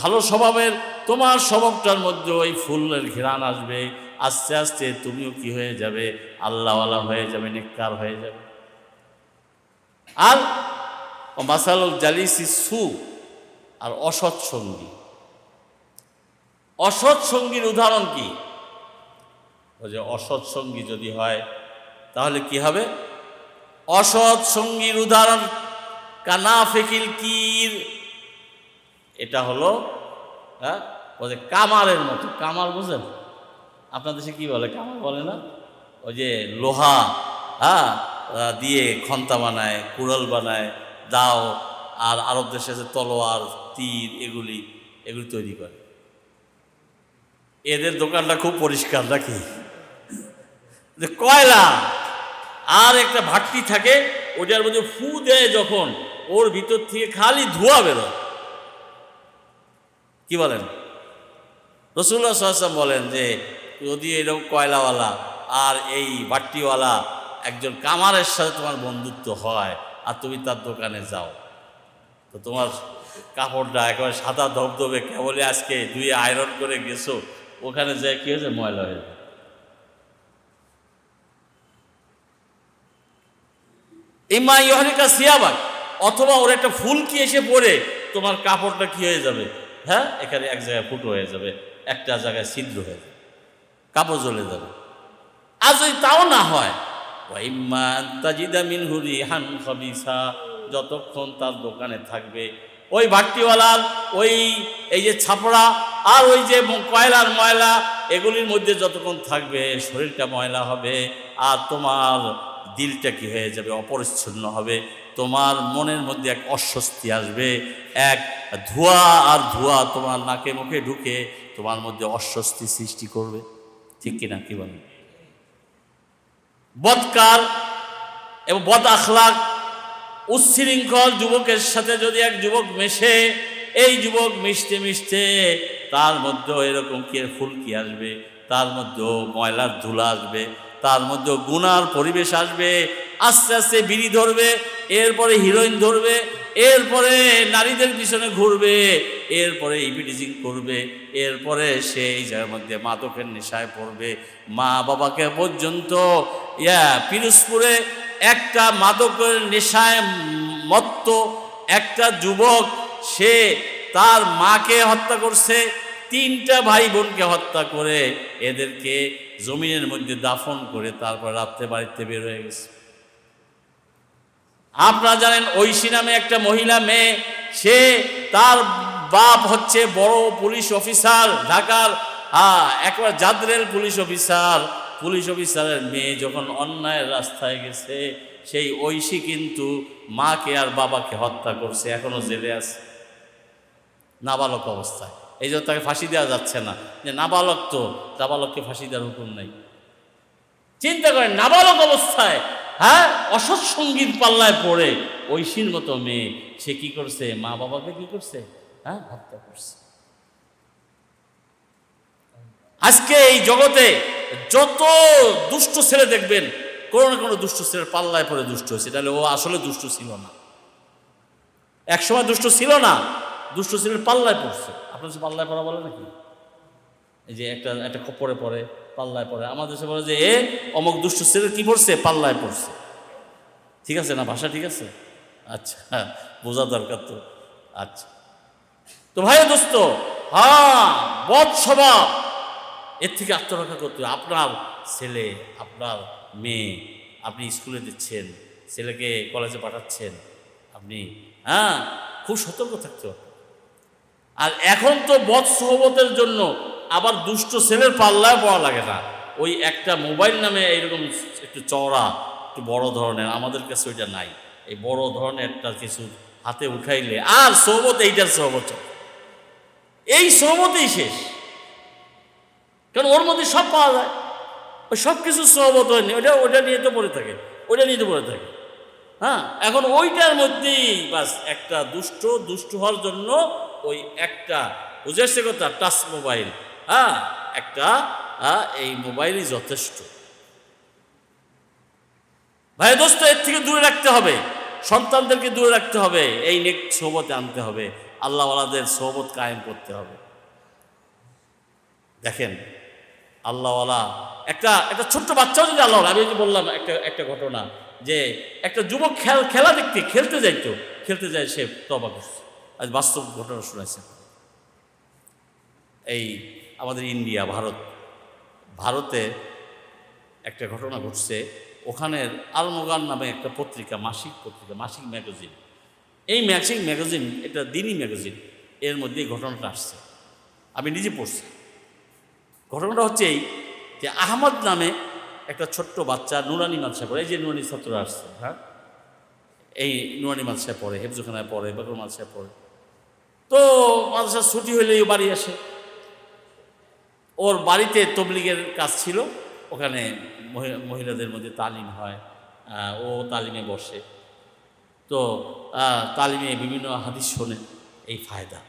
ভালো স্বভাবের, তোমার স্বভাবটার মধ্যে ওই ফুলের ঘ্রাণ আসবে, আস্তে আস্তে তুমিও কি হয়ে যাবে, আল্লাহওয়ালা হয়ে যাবে, নেককার হয়ে যাবে। আর মাসালুল জালিসি সু, আর অসৎ সঙ্গী, অসৎ সঙ্গীর উদাহরণ কি? ওই যে অসৎ সঙ্গী যদি হয় তাহলে কি হবে? অসৎ সঙ্গীর উদাহরণ কানাফিকিল কির, এটা হলো ওই যে কামারের মতো। কামার বুঝেন? আপনার দেশে কি বলে? কামার বলে না? ওই যে লোহা দিয়ে খন্তা বানায়, কুড়াল বানায়, দাও, আর আরব দেশে আছে তলোয়ার, তীর, এগুলি তৈরি করে। এদের দোকানটা খুব পরিষ্কার নাকি, যে কয়লা আর একটা ভাট্টি থাকে, ওটার মধ্যে ফু দেয় যখন, ওর ভিতর থেকে খালি ধোঁয়া বেরোয়। কি বলেন? রাসূলুল্লাহ সাল্লাল্লাহু আলাইহি ওয়াসাল্লাম বলেন যে যদি এরকম কয়লাওয়ালা আর এই বাট্টিওয়ালা একজন কামারের সাথে তোমার বন্ধুত্ব হয় আর তুমি তার দোকানে যাও, তো তোমার কাপড়টা একেবারে সাদা ধবধবে, কেবলই আজকে ধুয়ে আয়রন করে গেছো, ওখানে যে কি হয়েছে, ময়লা হয়ে যায়। ইমা ইহরিকা সিয়াবাক, অথবা ওর একটা ফুল কি এসে পড়ে তোমার কাপড়টা কি হয়ে যাবে, হ্যাঁ, এখানে এক জায়গায় ফুটো হয়ে যাবে, একটা জায়গায় ছিদ্র হয়ে যাবে, কাপড় জ্বলে যাবে। আর যদি তাও না হয়, ইম্মা তাজিদা মিনহু রিহান খাবিসা, যতক্ষণ তার দোকানে থাকবে ওই ভাট্টিওয়ালার ওই এই যে ছাপড়া আর ওই যে কয়লার ময়লা, এগুলির মধ্যে যতক্ষণ থাকবে শরীরটা ময়লা হবে আর তোমার দিলটা কি হয়ে যাবে, অপরিচ্ছন্ন হবে, তোমার মনের মধ্যে এক অস্বস্তি আসবে, এক ধোঁয়া আর ধোঁয়া তোমার নাকে মুখে ঢুকে তোমার মধ্যে অস্বস্তি সৃষ্টি করবে। ঠিক কিনা, কি বলেন? বদকার এবং বদ আখলাক উচ্ছৃঙ্খল যুবকের সাথে যদি এক যুবক মেশে, এই যুবক মিশতে মিশতে তার মধ্যেও এরকম কি ফুলকি আসবে, তার মধ্যেও ময়লার ধুলা আসবে, তার মধ্যেও গুনার পরিবেশ আসবে, আস্তে আস্তে বিড়ি ধরবে, এরপরে হিরোইন ধরবে, এরপরে নারীদের পিছনে ঘুরবে, এরপরে ইপিটিজিং করবে, এরপরে সে এই জায়গার মধ্যে মাদকের নেশায় পড়বে। মা বাবাকে পর্যন্ত পিরোজপুরে একটা মাদকের নেশায় মত্ত একটা যুবক, সে তার মাকে হত্যা করছে, 3টা ভাই বোনকে হত্যা করে এদেরকে জমিনের মধ্যে দাফন করে তারপর রাত্রে বাড়িতে বের হয়ে গেছে। আপনারা জানেন ঐশী নামে একটা মহিলা মেয়ে, সে তার বাপ হচ্ছে বড় পুলিশ অফিসার ঢাকার, একবার জাদরেল পুলিশ অফিসার। পুলিশ অফিসারের মেয়ে যখন অন্যায়ের রাস্তায় গেছে, সেই ঐশী কিন্তু মাকে আর বাবাকে হত্যা করছে, এখনো জেলে আছে নাবালক অবস্থায়। এই জন্য তাকে ফাঁসি দেওয়া যাচ্ছে না, যে নাবালক, তো নাবালককে ফাঁসি দেওয়ার হুকুম নেই। চিন্তা করেন, নাবালক অবস্থায়, হ্যাঁ, অসৎ সঙ্গীর পাল্লায় পড়ে ঐশীর মতো মেয়ে, সে কি করছে, মা বাবাকে কি করছে, হ্যাঁ, হত্যা করছে। আজকে এই জগতে যত দুষ্ট ছেলে দেখবেন, কোনো না কোনো দুষ্ট ছেলের পাল্লায় পড়ে দুষ্ট হয়েছে, তাহলে ও আসলে দুষ্ট ছিল না, একসময় দুষ্ট ছিল না, দুষ্ট ছেলের পাল্লায় পড়ছে। আপনার সে পাল্লায় পড়া বলে নাকি? এই যে একটা খপ্পরে পড়ে, পাল্লায় পড়ে, আমাদের দেশে বলে যে এ অমুক দুষ্ট ছেলের কি পড়ছে, পাল্লায় পড়ছে। ঠিক আছে না, ভাষা ঠিক আছে? আচ্ছা, বোঝা দরকার তো। আচ্ছা, তো ভাই দোস্ত, হ্যাঁ, বদ স্বভাব, এর থেকে আত্মরক্ষা করতে হবে। আপনার ছেলে, আপনার মেয়ে, আপনি স্কুলে দিচ্ছেন, ছেলেকে কলেজে পাঠাচ্ছেন, আপনি খুব সতর্ক থাকতে হবে। আর এখন তো বদ সহবতের জন্য আবার দুষ্ট ছেলের পাল্লায় পড়া লাগে না, ওই একটা মোবাইল নামে এইরকম একটু চওড়া, একটু বড় ধরনের, আমাদের কাছে ওইটা নাই, এই বড় ধরনের একটা কিছু হাতে উঠাইলে আর সহবত, এইটার সহবত, এই সহবতেই শেষ। কারণ ওর মধ্যে সব পাওয়া যায়, ওই সব কিছু সহবত হয়নি, ওটা নিয়ে তো পড়ে থাকে, ওইটা নিয়ে তো পড়ে থাকে। হ্যাঁ, এখন ওইটার মধ্যেই বাস একটা দুষ্ট হওয়ার জন্য ওই একটা, বুঝে আসছে কথা, টাচ মোবাইল, একটা এই মোবাইলই যথেষ্ট। ভাই দোস্ত, এর থেকে দূরে রাখতে হবে, সন্তানদেরকে দূরে রাখতে হবে, এই নেক সোহবতে আনতে হবে, আল্লাহওয়ালাদের সোহবত কায়েম করতে হবে। দেখেন, আল্লাহওয়ালা একটা ছোট্ট বাচ্চাও যদি আল্লাহ, আমি বললাম একটা ঘটনা, যে একটা যুবক খেলা দেখতে খেলতে যায়, সে তওবা করছে। আজ বাস্তব ঘটনা শুনেছেন, এই আমাদের ইন্ডিয়া, ভারতে একটা ঘটনা ঘটছে। ওখানের আলমোগান নামে একটা পত্রিকা, মাসিক ম্যাগাজিন, এই মাসিক ম্যাগাজিন, এটা দিনই ম্যাগাজিন, এর মধ্যে এই ঘটনাটা আসছে, আমি নিজে পড়ছি। ঘটনাটা হচ্ছে এই যে আহমদ নামে একটা ছোট্ট বাচ্চা নুরানি মাদ্রাসায় পড়ে, এই যে নুরানি ছাত্ররা আসছে, হ্যাঁ, এই নুরানি মাদ্রাসায় পড়ে, হেফজখানায় পড়ে, বেগম মাদ্রাসায় পড়ে। তো মাদ্রাসার ছুটি হইলেই বাড়ি আসে। ওর বাড়িতে তবলিগের কাজ ছিল, ওখানে মহিলাদের মধ্যে তালিম হয়, ও তালিমে বসে। তো তালিমে বিভিন্ন হাদিস শোনে, এই ফায়দা।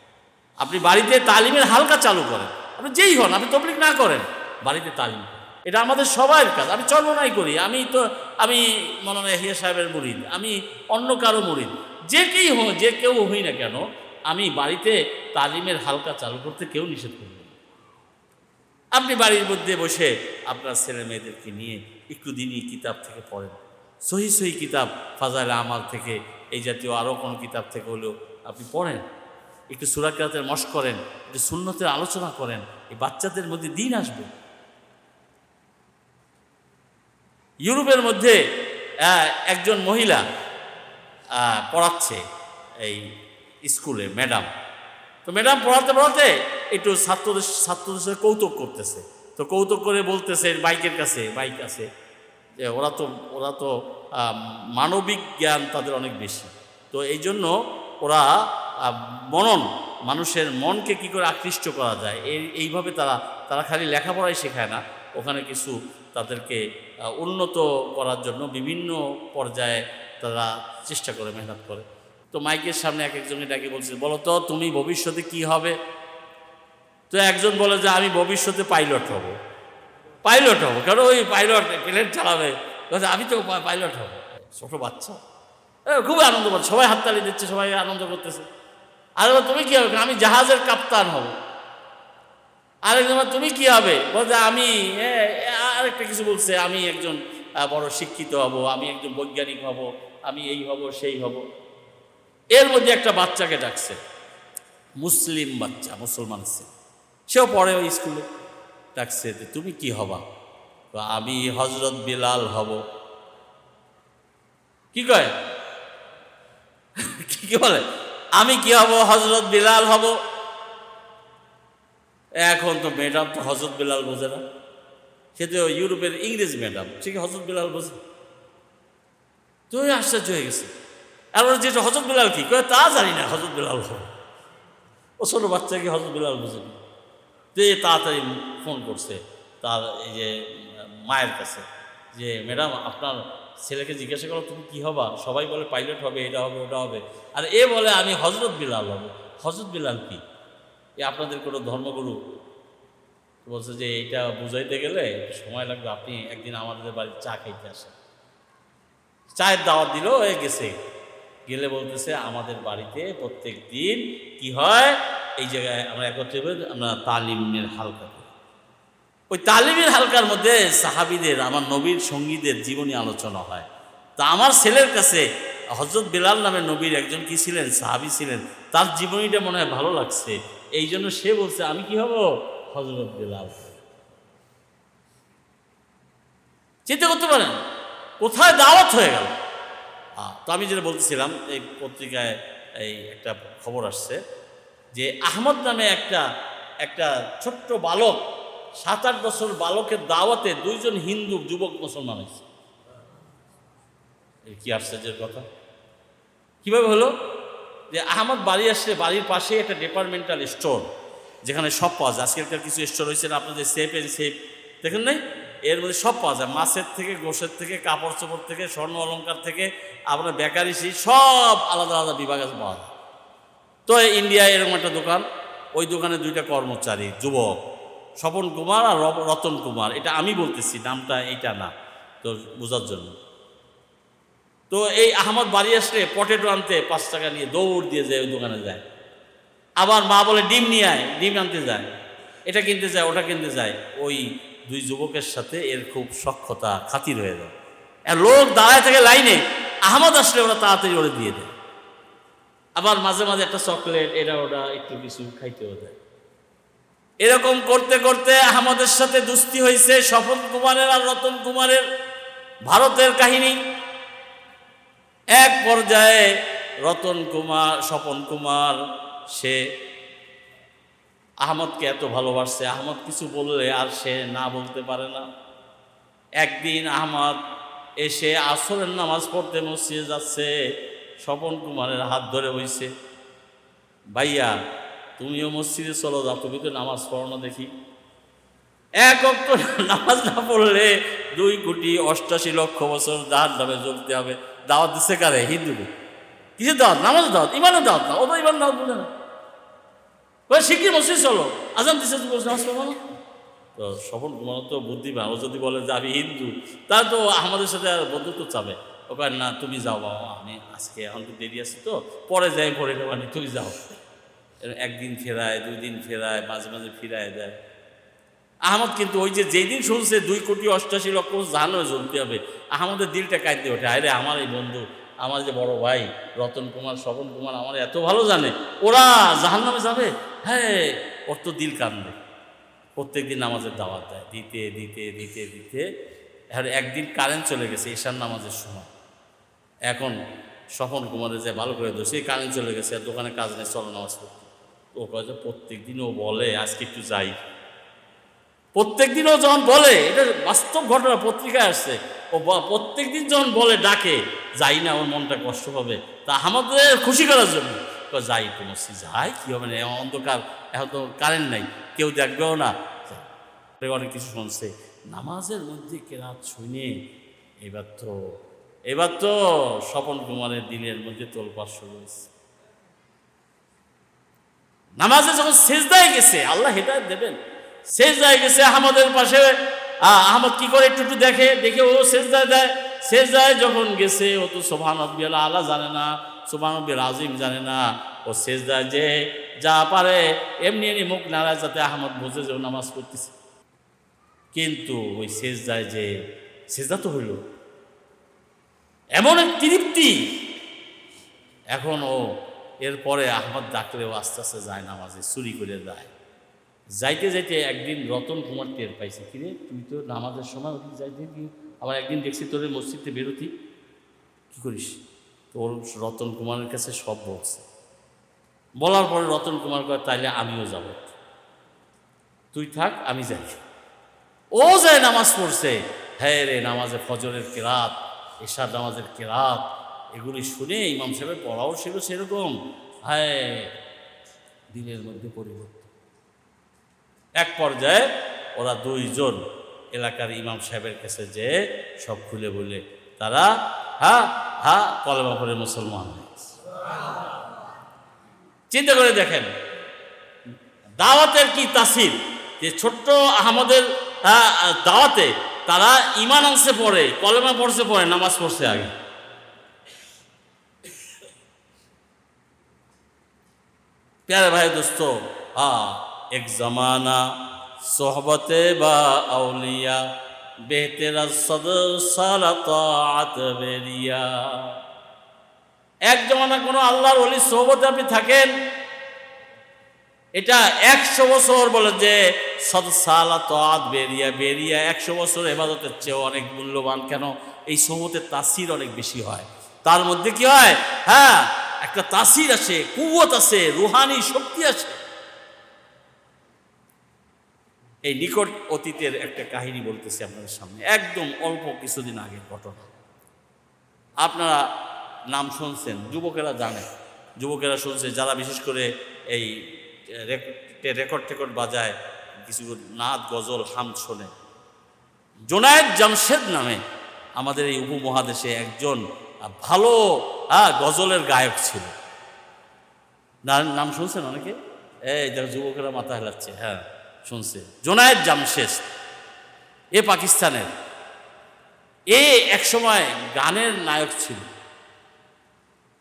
আপনি বাড়িতে তালিমের হালকা চালু করেন, আপনি যেই হন, আপনি তবলিগ না করেন, বাড়িতে তালিম, এটা আমাদের সবার কাজ। আমি চর্মনাই করি, আমি মৌলানা ইয়াহিয়া সাহেবের মুরিদ, আমি অন্য কারো মুরিদ, যে কেউ হই না কেন, আমি বাড়িতে তালিমের হালকা চালু করতে কেউ নিষেধ করবে না। আপনি বাড়ির মধ্যে বসে আপনার ছেলে মেয়েদেরকে নিয়ে একটু দিনই কিতাব থেকে পড়েন, সহি সহি কিতাব, ফাজাইল আমাল থেকে, এই জাতীয় আরও কোনো কিতাব থেকে হলেও আপনি পড়েন, একটু সূরা কিরাতের মশক করেন, একটু সুন্নতের আলোচনা করেন, এই বাচ্চাদের মধ্যে দিন আসবে। ইউরোপের মধ্যে একজন মহিলা পড়াচ্ছে এই স্কুলে, ম্যাডাম। তো ম্যাডাম পড়াতে পড়াতে একটু ছাত্রদের সাথে কৌতুক করতেছে। তো কৌতুক করে বলতেছে, বাইকের কাছে বাইক আছে, যে ওরা তো মানবিক জ্ঞান তাদের অনেক বেশি, তো এই জন্য ওরা মানুষের মনকে কি করে আকৃষ্ট করা যায় এইভাবে তারা খালি লেখাপড়াই শেখায় না, ওখানে কিছু তাদেরকে উন্নত করার জন্য বিভিন্ন পর্যায়ে তারা চেষ্টা করে, মেহনত করে। তো মাইকের সামনে এক একজনকে ডাকে বলছে, বলো তো তুমি ভবিষ্যতে কি হবে? তো একজন বলে যে আমি ভবিষ্যতে পাইলট হব। কারণ ওই পাইলট প্লেন চালাবে, আমি তো পাইলট হব। ছোট বাচ্চা খুবই আনন্দ পাচ্ছে, সবাই হাততালি দিচ্ছে, সবাই আনন্দ করতেছে। আর তুমি কি হবে? আমি জাহাজের কাপ্তান হব। আরেকজন তুমি কি হবে? বলছে আমি আরেকটা কিছু বলছে, আমি একজন বড় শিক্ষিত হব, আমি একজন বৈজ্ঞানিক হব, আমি এই হব সেই হব। এর মধ্যে একটা বাচ্চাকে ডাকছে, মুসলিম বাচ্চা, মুসলমান ছেলে, সেও পড়ে ওই স্কুলে। ডাকছে, তুমি কি হবা? আমি হজরত বিলাল হব। কি কয়? কি বলে? আমি কি হব? হজরত বিলাল হব। এখন তো ম্যাডাম তো হজরত বিলাল বোঝে না, সে তো ইউরোপের ইংরেজ ম্যাডাম, ঠিক হজরত বিলাল বোঝে। তো আশ্চর্য হয়ে গেছে। আর ওর যেটা হজরত বিলাল কি কয় তা জানি না, হজরত বিলাল হব। ও ছোটো বাচ্চাকে হজরত বিলাল বোঝে না। তো তাড়াতাড়ি ফোন করছে তার এই যে মায়ের কাছে, যে ম্যাডাম আপনার ছেলেকে জিজ্ঞাসা করো তুমি কি হবা? সবাই বলে পাইলট হবে, এটা হবে, ওটা হবে, আর এ বলে আমি হজরত বিলাল হব। হজরত বিলাল কি? এ আপনাদের কোনো ধর্মগুরু? বলছে যে এইটা বুঝাইতে গেলে একটু সময় লাগবে, আপনি একদিন আমাদের বাড়ির চা খাইতে আসেন। চায়ের দাওয়াত দিল, হয়ে গেছে। গেলে বলতেছে আমাদের বাড়িতে প্রত্যেক দিন কি হয়, এই জায়গায় আমরা একত্রে আমরা তালিমের হালকা করি। ওই তালিমের হালকার মধ্যে সাহাবীদের, আমার নবীর সঙ্গীদের জীবনী আলোচনা হয়। তা আমার ছেলের কাছে হজরত বিলাল নামে নবীর একজন কি ছিলেন, সাহাবী ছিলেন, তার জীবনীটা মনে হয় ভালো লাগছে, এই জন্য সে বলছে আমি কি হব? হজরত বিলাল। চিন্তা করতে পারেন কোথায় দাওয়াত হয়ে গেল। তো আমি যেটা বলতেছিলাম, এই পত্রিকায় এই একটা খবর আসছে যে আহমদ নামে একটা ছোট্ট বালক, 7-8 বছর বালকের দাওয়াতে 2 জন হিন্দু যুবক মুসলমান হয়েছে। কি আশ্চর্যের কথা! কিভাবে হলো? যে আহমদ বাড়ি আসলে বাড়ির পাশে একটা ডিপার্টমেন্টাল স্টোর, যেখানে সব পাওয়া যায়। আজকালকার কিছু স্টোর হয়েছে না আপনাদের, সেফ এন্ড সেফ দেখেন নাই? এর মধ্যে সব পাওয়া যায়, মাছের থেকে, গোশের থেকে, কাপড় চোপড় থেকে, স্বর্ণ অলঙ্কার থেকে, আপনার বেকারি, সেই সব আলাদা আলাদা বিভাগ আছে, পাওয়া যায়। তো ইন্ডিয়ায় এরকম একটা দোকান, ওই দোকানে 2টা কর্মচারী যুবক, স্বপন কুমার আর রতন কুমার, এটা আমি বলতেছি, নামটা এইটা না, তো বোঝার জন্য। তো এই আহমদ বাড়ি আসলে পটেটো আনতে 5 টাকা নিয়ে দৌড় দিয়ে যায়, ওই দোকানে যায়। আবার মা বলে ডিম নিয়ে আয়, ডিম আনতে যায়, এটা কিনতে যায়, ওটা কিনতে যায়। ওই 2 যুবকের সাথে এর খুব সখ্যতা, খাতির হয়ে যায়। আর লোক দাঁড়ায় থাকে লাইনে, আহমদ আসলে ওরা তাড়াতাড়ি ওরা দিয়ে দেয়। আবার মাঝে মাঝে একটা চকলেট, এটা ওটা একটু কিছু খাইতেও দেয়। এরকম করতে করতে আহমদের সাথে দুস্তি হয়েছে স্বপন কুমারের আর রতন কুমারের, ভারতের কাহিনী। এক পর্যায়ে স্বপন কুমার সে আহমদকে এত ভালোবাসছে, আহমদ কিছু বললে আর সে না বলতে পারে না। একদিন আহমদ এসে আসরের নামাজ পড়তে মসজিদে যাচ্ছে, স্বপন কুমারের হাত ধরে বইছে, ভাইয়া তুমিও মসজিদে চলো যাও, তুমি তো নামাজ পড়ো না দেখি। 1 ওয়াক্ত নামাজ না পড়লে 2,88,00,000 বছর জাহান্নামে জ্বলতে হবে। দাওয়াত দিচ্ছে কারে? হিন্দুকে। কিসের দাওয়াত? নামাজের দাওয়াত, ইমানের দাওয়াত না। ও তো ইমান দাওয়াত বলে না, শিগগির মসজিদ চলো, আজান দিচ্ছে, নামাজ পড়বো না। তো তো স্বপন কুমার তো বুদ্ধিমান, ও যদি বলে যে আমি হিন্দু, তা তো আমাদের সাথে আর বন্ধুত্ব চাবে। ও কয় না তুমি যাও বাবা, আমি আজকে এখন তো দেরি আছে, তো পরে যাই, পরে নেবানি, তুমি যাও। একদিন ফেরায়, 2 দিন ফেরায়, মাঝে মাঝে ফিরায় দেয়। আহমদ কিন্তু ওই যে যেদিন শুনছে 2,88,00,000 জাহান্নামে জ্বলতে হবে, আহমদের দিলটা কাঁদতে ওঠে, আরে আমার এই বন্ধু, আমার যে বড় ভাই রতন কুমার, স্বপন কুমার আমার এত ভালো জানে, ওরা জাহান্নামে যাবে। হ্যাঁ, ওর তো দিল কান্দে। প্রত্যেকদিন নামাজের দাওয়াত দেয়, দিতে দিতে দিতে দিতে আর একদিন কারেন্ট চলে গেছে ঈশান নামাজের সময়। এখন স্বপন কুমারের যে ভালো করে দোষে কারেন্ট চলে গেছে, আর দোকানে কাজ নেই, চলো নামাজ পড়তে। ও কয় যে প্রত্যেক দিন ও বলে আজকে একটু যাই। প্রত্যেক দিনও যখন বলে, এটা বাস্তব ঘটনা, পত্রিকায় আসছে, ও প্রত্যেক দিন যখন বলে ডাকে, যাই না, ওর মনটা কষ্ট হবে, তা আমাদের খুশি করার জন্য যাই, একটু মসজিদ যাই, কী হবে না, অন্ধকার, এখন তো কারেন্ট নাই, কেউ দেখবেও না। অনেক কিছু শুনছে নামাজের মধ্যে কেরাত শুনে, এবার তো স্বপন কুমারের দিনের মধ্যে তোলপাড় শুরু হয়েছে। নামাজে যখন সেজদায় গেছে, আল্লাহ হেদায়েত দেবেন, সেজদায় গেছে আহমদের পাশে, আহমদ কি করে একটু দেখে, ও সেজদায় দেয়। সেজদায় যখন গেছে, ও তো সুবহান রাব্বিয়াল আলা জানে না, সুবহান রাব্বিল আযীম জানে না। ও সেজদায় যে যা পারে এমনি এমনি মুখ নাড়ায়, যাতে আহমদ বুঝে যে ও নামাজ পড়তেছে। কিন্তু ওই সেজদায় যে সেজদা তো হইল, এমন এক তৃপ্তি। এখন ও এরপরে আহমদ ডাকলে ও আস্তে আস্তে যায় নামাজে, চুরি করে যায়। যাইতে যাইতে একদিন রতন কুমার টের পাইছে, কিরে তুই তো নামাজের সময় ওদিকে যাইতে কি, আবার একদিন দেখছি তোর মসজিদে বেরোতি, কী করিস? তোর রতন কুমারের কাছে সব বলছে। বলার পরে রতন কুমার কয় তাইলে আমিও যাব, তুই থাক, আমি যাই। ও যায় নামাজ পড়ছে। হ্যাঁ রে, নামাজে ফজরের কেরাত, এশার নামাজের কেরাত, এগুলি শুনে ইমাম সাহেবের পড়াও ছিল সেরকম। হ্যাঁ, দিনের মধ্যে পরিবর্তন। এক পর্যায়ে ওরা 2 জন এলাকার ইমাম সাহেবের কাছে যে সব খুলে বলে, তারা কলেমা পড়ে মুসলমান হয়ে গেছে। চিন্তা করে দেখেন দাওয়াতের কি তাসির, যে ছোট্ট আহমদের দাওয়াতে তারা ঈমান আনছে, পড়ে কলেমা পড়ছে, পড়ে নামাজ পড়ছে আগে। প্যারে ভাই দোস্ত, এক জমানা সোহবতে বা আউলিয়া, বেহতেরা সদর সালাত বেরিয়া। এক জমানা কোনো আল্লাহর ওলি সোহবতে আপনি থাকেন, এটা 100 বছর বলে যে সদসালাত বেরিয়া, 100 বছর ইবাদতের চেয়েও অনেক মূল্যবান। কেন? এই সোহবতের তাসির অনেক বেশি হয়। তার মধ্যে কি হয়, একটা তাসির আছে, কুওয়াত আছে, রুহানি শক্তি আছে। এই নিকট অতীতের একটা কাহিনী বলতেছি আপনাদের সামনে, একদম অল্প কিছুদিন আগের ঘটনা। আপনারা নাম শুনছেন, যুবকেরা জানে, যুবকেরা শুনছে, যারা বিশেষ করে এই রেকর্ড বাজায়, কিছু নাদ গজল হামদ শোনে। জোনায়েদ জামশেদ নামে আমাদের এই উপমহাদেশে একজন ভালো গজলের গায়ক ছিল। নাম শুনছেন অনেকে? এই যুবকেরা মাথা হেলাচ্ছে, হ্যাঁ শুনছে। জোনায়েদ জামশেদ, পাকিস্তানের, একসময় গানের নায়ক ছিল।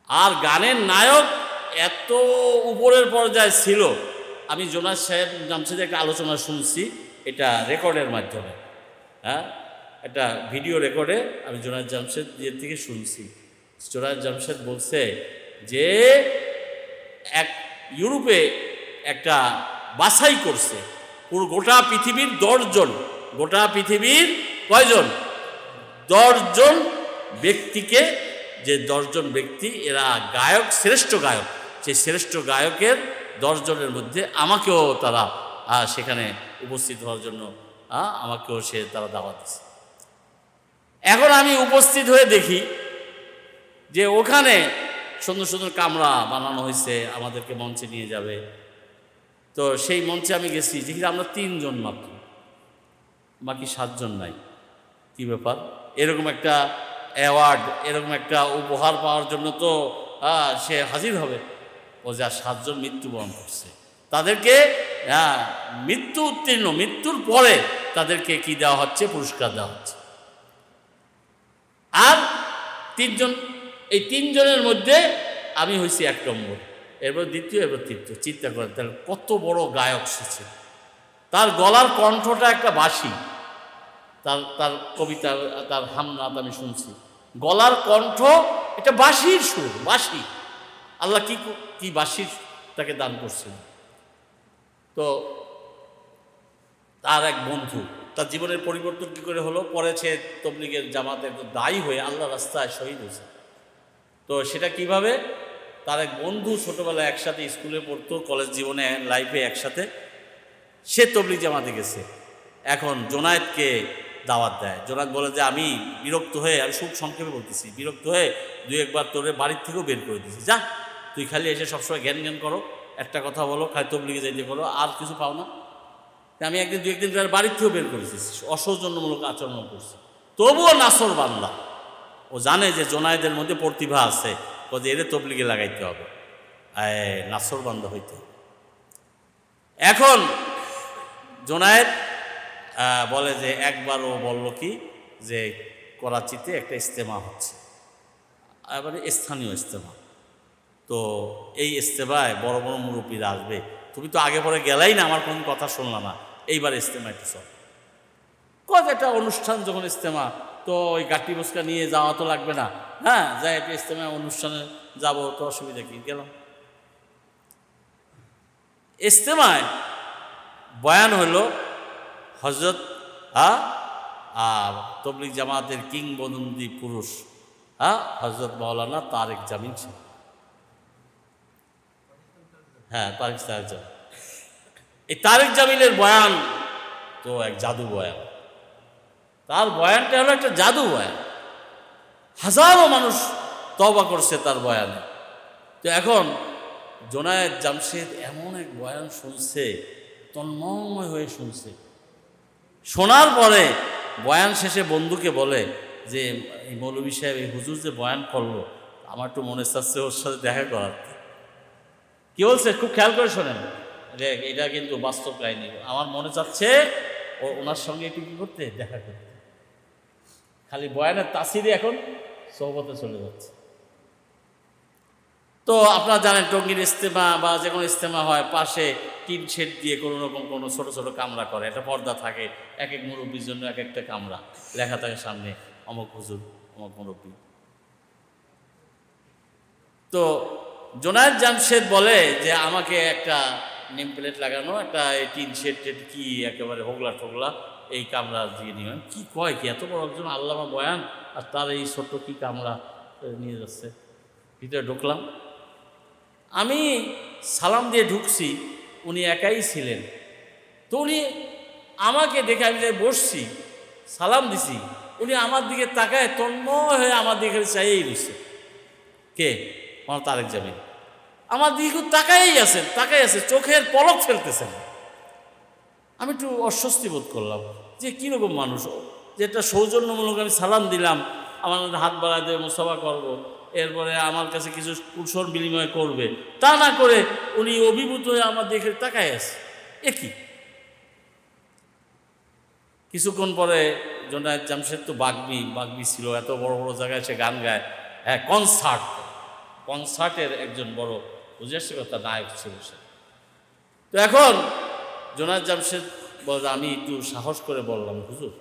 আর গানের নায়ক এত উপরের পর্যায়ে ছিল, আমি জোনায়েদ সাহেব জামশেদের একটা আলোচনা শুনছি, এটা রেকর্ডের মাধ্যমে, একটা ভিডিও রেকর্ডে আমি জোনায়েদ জামশেদ থেকে শুনছি। জোনায়েদ জামশেদ বলছে যে ইউরোপে একটা বাছাই করছে, পুরো গোটা পৃথিবীর 10 জন, গোটা পৃথিবীর কয়জন? 10 জন ব্যক্তিকে, যে 10 জন ব্যক্তি এরা গায়ক, শ্রেষ্ঠ গায়ক, সেই শ্রেষ্ঠ গায়কের 10 জনের মধ্যে আমাকেও তারা সেখানে উপস্থিত হওয়ার জন্য আমাকেও তারা দাওয়াত দিচ্ছে। এখন আমি উপস্থিত হয়ে দেখি যে ওখানে সুন্দর সুন্দর কামরা বানানো হয়েছে, আমাদেরকে মঞ্চে নিয়ে যাবে। তো সেই মঞ্চে আমি গেছি, যেখানে আমরা 3 জন মাত্র, বাকি 7 জন নাই। কি ব্যাপার? এরকম একটা অ্যাওয়ার্ড, এরকম একটা উপহার পাওয়ার জন্য তো সে হাজির হবে। ও যা 7 জন মৃত্যুবরণ করছে, তাদেরকে মৃত্যু উত্তীর্ণ, মৃত্যুর পরে তাদেরকে কি দেওয়া হচ্ছে? পুরস্কার দেওয়া হচ্ছে। আর তিনজন, এই তিনজনের মধ্যে আমি হয়েছি 1 নম্বর, এরপর দ্বিতীয়, এরপর তৃতীয়। চিন্তা করেন তাহলে কত বড় গায়ক সে ছিল। তার গলার কণ্ঠটা একটা বাঁশি, তার তার কবিতা, তার হামনাত আমি শুনছি, গলার কণ্ঠ এটা বাঁশির সুর, বাঁশি। আল্লাহ কি কি বাঁশির তাকে দান করছেন। তো তার এক বন্ধু, তার জীবনের পরিবর্তন কী করে হলো? পরে সে তবলিগের জামাতের দায়ী হয়ে আল্লাহ রাস্তায় শহীদ হয়েছে। তো সেটা কিভাবে? তার এক বন্ধু ছোটোবেলায় একসাথে স্কুলে পড়তো, কলেজ জীবনে লাইফে একসাথে, সে তবলিগ জামাতে গেছে। এখন জোনায়েদকে দাওয়াত দেয়। জোনায়েদ বলে যে আমি বিরক্ত হয়ে, আমি খুব সংক্ষেপে বলতেছি, বিরক্ত হয়ে 2-1 বার তোরে বাড়ির থেকেও বের করে দিয়েছি, যা তুই খালি এসে সবসময় জ্ঞান জ্ঞান করো, একটা কথা বলো, খালি তবলিগে যাইতে বলো, আর কিছু পাও না। আমি একদিন 2-1 দিন বাড়ির থেকেও বের করেছি, অসৌজন্যমূলক আচরণ করছি। তবুও নাসর বান্দা, ও জানে যে জোনায়েদের মধ্যে প্রতিভা আছে, ও যে এরে তবলিগে লাগাইতে হবে, নাসর বান্দা হইতে হবে। এখন জোনায়েদ বলে যে একবার ও বলল কি যে করাচিতে একটা ইজতেমা হচ্ছে, এবারে স্থানীয় ইজতেমা, তো এই ইজতেমায় বড় বড় মুরব্বীরা আসবে, তুমি তো আগে পরে গেলাই না, আমার কোনো কথা শুনলাম না, এইবার ইজতেমা একটু চল। একটা অনুষ্ঠান যখন ইজতেমা, তো ওই গাঠি বস্কা নিয়ে যাওয়া তো লাগবে না, হ্যাঁ, যাই একটা ইজতেমা অনুষ্ঠানে যাবো, তো অসুবিধা কি, গেলাম। ইজতেমায় বয়ান হলো হযরত আর তবলিগ জামাতের কিংবদন্তি পুরুষ হযরত মাওলানা তারেক জামিল ছিল। হ্যাঁ, তারেক জামিল। এই তারেক জামিলের বয়ান তো এক জাদু বয়ান। তার বয়ানটা হলো একটা জাদু বয়ান, হাজারো মানুষ তওবা করছে তার বয়ানে। তো এখন জোনায়েদ জামশেদ এমন এক বয়ান শুনছে, তন্ময় হয়ে শুনছে। শোনার পরে বয়ান শেষে বন্ধুকে বলে যে এই মৌলভী সাহেব, এই হুজুর যে বয়ান করলো, আমার একটু মনে চাচ্ছে ওর সাথে দেখা করার। কি বলছে খুব খেয়াল করে শোনেন, এটা কিন্তু বাস্তব কাহিনী। আমার মনে চাচ্ছে ওনার সঙ্গে একটু কী করতে, দেখা করতে। খালি বয়ানের তাসিরে এখন সোহবতে চলে যাচ্ছে। তো আপনারা জানেন টঙ্গীর ইজতেমা বা যে কোনো ইজতেমা হয়, পাশে টিন শেড দিয়ে কোনো রকম কোনো ছোটো ছোটো কামরা করে, একটা পর্দা থাকে, এক এক মুরব্বীর জন্য এক একটা কামরা, লেখা থাকে সামনে অমুক হুজুর, অমুক মুরব্বী। তো জোনায়েদ জামশেদ বলে যে আমাকে একটা নেম প্লেট লাগানো, একটা টিন শেড টেড কি একেবারে হোগলা ঠোগলা, এই কামরা দিয়ে নিবেন। কি কয় কি, এত বড় একজন আল্লামা বয়ান, আর তার এই ছোট্ট কি কামরা নিয়ে যাচ্ছে। ভিতরে ঢুকলাম, আমি সালাম দিয়ে ঢুকছি, উনি একাই ছিলেন। তো উনি আমাকে দেখে, আমি যে বসছি সালাম দিছি, উনি আমার দিকে তাকায় তন্ময় হয়ে আমার দিকে চাইয়েই রয়েছে। কে? আমার তারেক জামিল। আমার দিকে তাকাই আছে, চোখের পলক ফেলতেছেন। আমি একটু অস্বস্তি বোধ করলাম যে কীরকম মানুষ, যে একটা সৌজন্যমূলক আমি সালাম দিলাম, আমার হাত বাড়ায় দেবে, মুসাফা করবো, এরপরে আমার কাছে কিছু কুশল বিনিময় করবে, তা না করে উনি অভিভূত হয়ে আমার দিকে তাকায় আছে। একই কিছুক্ষণ পরে জোনায়েদ জামশেদ তো বাগ্মী ছিল, এত বড় বড় জায়গায় সে গান গায়, হ্যাঁ, কনসার্টের একজন বড় বুঝে কথা নায়ক ছিল সে। তো এখন জোনায়েদ জামশেদ বলে, আমি একটু সাহস করে বললাম, হুজুর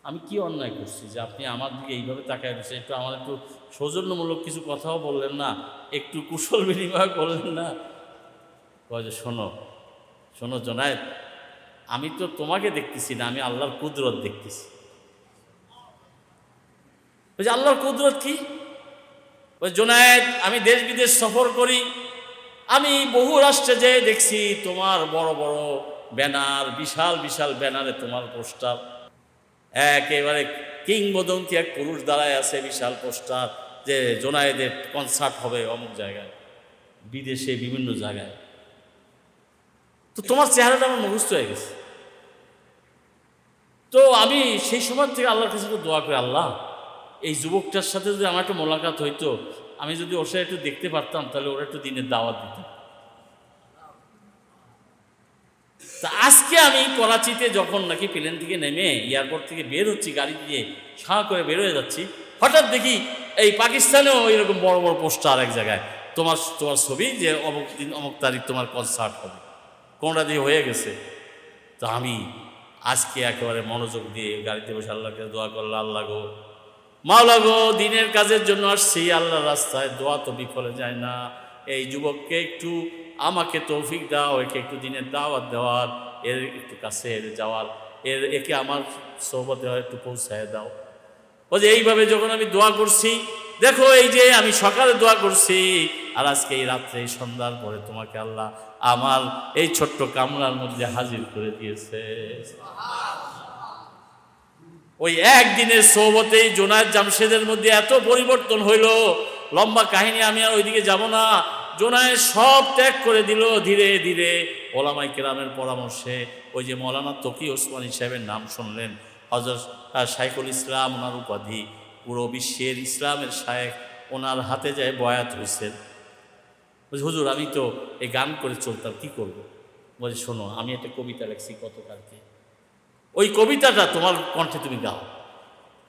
আমি কি অন্যায় করছি যে আপনি আমার দিকে এইভাবে তাকায় রয়েছেন, একটু আমার একটু সৌজন্যমূলক কিছু কথাও বললেন না, একটু কুশল বিনিময় করলেন না। কয় যে শোনো জোনায়েদ, আমি তো তোমাকে দেখতেছি না, আমি আল্লাহর কুদরত দেখতেছি। ওই যে আল্লাহর কুদরত কি? ওই জোনায়েদ, আমি দেশ বিদেশ সফর করি, আমি বহু রাষ্ট্রে যেয়ে দেখছি তোমার বড় বড় ব্যানার, বিশাল বিশাল ব্যানারে তোমার পোস্টার, একেবারে কিংবদন্তি এক পুরুষ দাঁড়ায় আছে, বিশাল পোস্টার যে জোনায়েদের কনসার্ট হবে অমুক জায়গায়, বিদেশে বিভিন্ন জায়গায়। তো তোমার চেহারাটা আমার মুখস্থ হয়ে গেছে। তো আমি সেই সময় থেকে আল্লাহর কাছে তো দোয়া করি, আল্লাহ এই যুবকটার সাথে যদি আমার একটু মোলাকাত হইতো, আমি যদি ওর সাথে একটু দেখতে পারতাম, তাহলে ওরা একটু দিনের দাওয়াত দিত। তা আজকে আমি করাচিতে যখন নাকি প্লেন থেকে নেমে এয়ারপোর্ট থেকে বের হচ্ছি গাড়ি দিয়ে ছাঁ করে বের হয়ে যাচ্ছি, হঠাৎ দেখি এই পাকিস্তানেও এরকম বড় বড় পোস্টার এক জায়গায়, তোমার তোমার ছবি যে অমুক দিন অমুক তারিখ তোমার কনসার্ট হবে, কোনটা দিয়ে হয়ে গেছে। তো আমি আজকে একেবারে মনোযোগ দিয়ে গাড়িতে বসে আল্লাহকে দোয়া করলাম, আল্লাহ গো, মাওলা গো, দিনের কাজের জন্য আসছি, আল্লাহর রাস্তায় দোয়া তো বিফলে যায় না। এই যুবককে একটু আমাকে তৌফিক দাও, একে একটু দিনের দাওয়াত দেওয়ার, এর একটু কাছে যাওয়ার, একে আমার সোহবতে একটু পৌঁছায় দাও। ও যে এইভাবে যখন আমি দোয়া করছি, দেখো এই যে আমি সকালে দোয়া করছি, আর আজকে এই রাত্রে এই সন্ধ্যার পরে তোমাকে আল্লাহ আমার এই ছোট্ট কামরার মধ্যে হাজির করে দিয়েছে। ওই একদিনের সোহবতেই জোনায়েদ জামশেদের মধ্যে এত পরিবর্তন হইল, লম্বা কাহিনী, আমি আর ওইদিকে যাব না। জোনায়েদ সব ত্যাগ করে দিল ধীরে ধীরে ওলামায়ে কেরামের পরামর্শে। ওই যে মৌলানা তকি ওসমানী সাহেবের নাম শুনলেন, হযরত শাইখুল ইসলাম ওনার উপাধি, পুরো বিশ্বের ইসলামের শায়েখ, ওনার হাতে যায় বয়াত হয়েছেন। বলছি হুজুর আমি তো এই গান করে চলতাম, কি করব? বলছি শোনো, আমি একটা কবিতা লিখছি গতকালকে, ওই কবিতাটা তোমার কণ্ঠে তুমি গাও।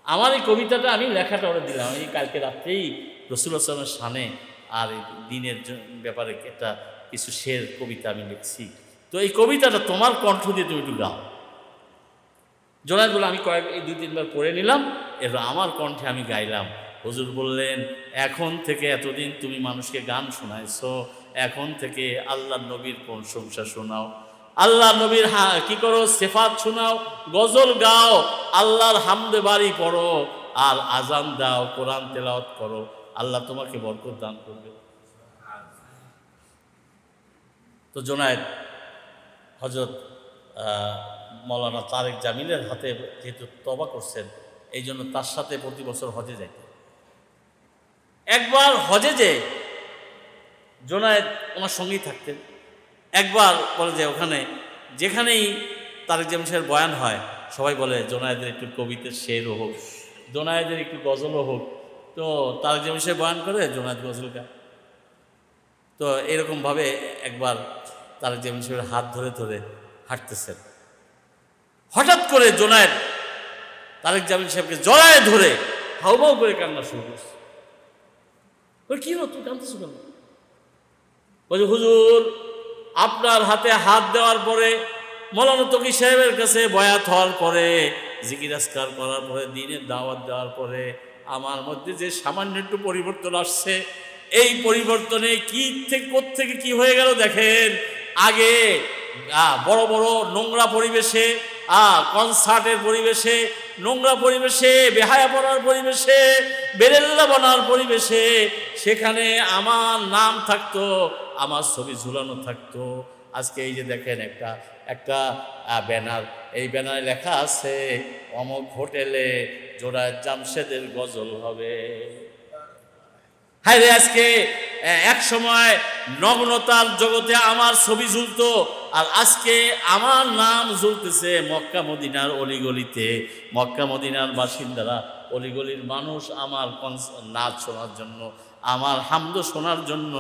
আমার এই কবিতাটা আমি লেখাটা ওরা দিলাম, এই কালকে রাত্রেই রাসূলুল্লাহ সাল্লাল্লাহু আলাইহি ওয়াসাল্লামের শানে আর এই দিনের ব্যাপারে একটা কিছু শের কবিতা আমি লিখছি, তো এই কবিতাটা তোমার কণ্ঠ দিয়ে তুমি একটু গাও। জোনায়েদ বলে আমি এই 2-3 বার পড়ে নিলাম, এরপর আমার কণ্ঠে আমি গাইলাম। হুজুর বললেন, এখন থেকে এতদিন তুমি মানুষকে গান শোনাইছো, এখন থেকে আল্লাহ নবীর প্রশংসা শোনাও, আল্লাহ নবীর কি করো সিফাত শোনাও, গজল গাও, আল্লাহর হামদে বাড়ি পড়ো, আর আজান দাও, কোরআন তেলাওয়াত করো, আল্লাহ তোমাকে বরকত দান করবে। তো জোনায়েদ হযরত মৌলানা তারেক জামিলের হাতে যেহেতু তওবা করছেন, এই জন্য তার সাথে প্রতি বছর হজে যাইতেন। একবার হজে যে জোনায়েদ ওনার সঙ্গেই থাকতেন। একবার বলে যে ওখানে যেখানেই তারেক জামিল সাহেবের বয়ান হয়, সবাই বলে জোনায়েদের একটু কবিতার শেরও হোক, জোনায়েদের একটু গজলও হোক। তো তারেক জামিল সাহেব বয়ান করে, জোনায়েদ গজল গায়। তো এরকমভাবে একবার তারেক জামিল সাহেবের হাত ধরে ধরে হাঁটতেছেন, হঠাৎ করে জোনায়েদ তারেক জামিল সাহেবকে জড়ায় ধরে হাউমাউ করে কান্না শুরু করছে। কি হলো, তুই কাঁদতেছো কেন? বলছে হুজুর, আপনার হাতে হাত দেওয়ার পরে, মৌলানা তকি সাহেবের কাছে বয়াত হওয়ার পরে, জিকির আজকার করার পরে, দিনের দাওয়াত দেওয়ার পরে আমার মধ্যে যে সামান্য একটু পরিবর্তন আসছে, এই পরিবর্তনে কি থেকে কোত্থেকে কি হয়ে গেল দেখেন। আগে বড় বড় নোংরা পরিবেশে, কনসার্টের পরিবেশে, নোংরা পরিবেশে, বেহায়াপনার পরিবেশে, বেরেল্লা বানার পরিবেশে, সেখানে আমার নাম থাকতো, আমার ছবি ঝুলানো থাকতো। আজকে এই যে দেখেন একটা একটা ব্যানার, এই ব্যানারে লেখা আছে অমুক হোটেলে জোনায়েদ জামশেদের গজল হবে। হায় রে, আজকে এক সময় নগ্নতার জগতে আমার ছবি ঝুলতো, আর আজকে আমার নাম ঝুলতেছে মক্কা মদিনার অলিগলিতে। মক্কা মদিনার বাসিন্দারা, অলিগলির মানুষ আমার নাচ শোনার জন্য, আমার হামদ শোনার জন্য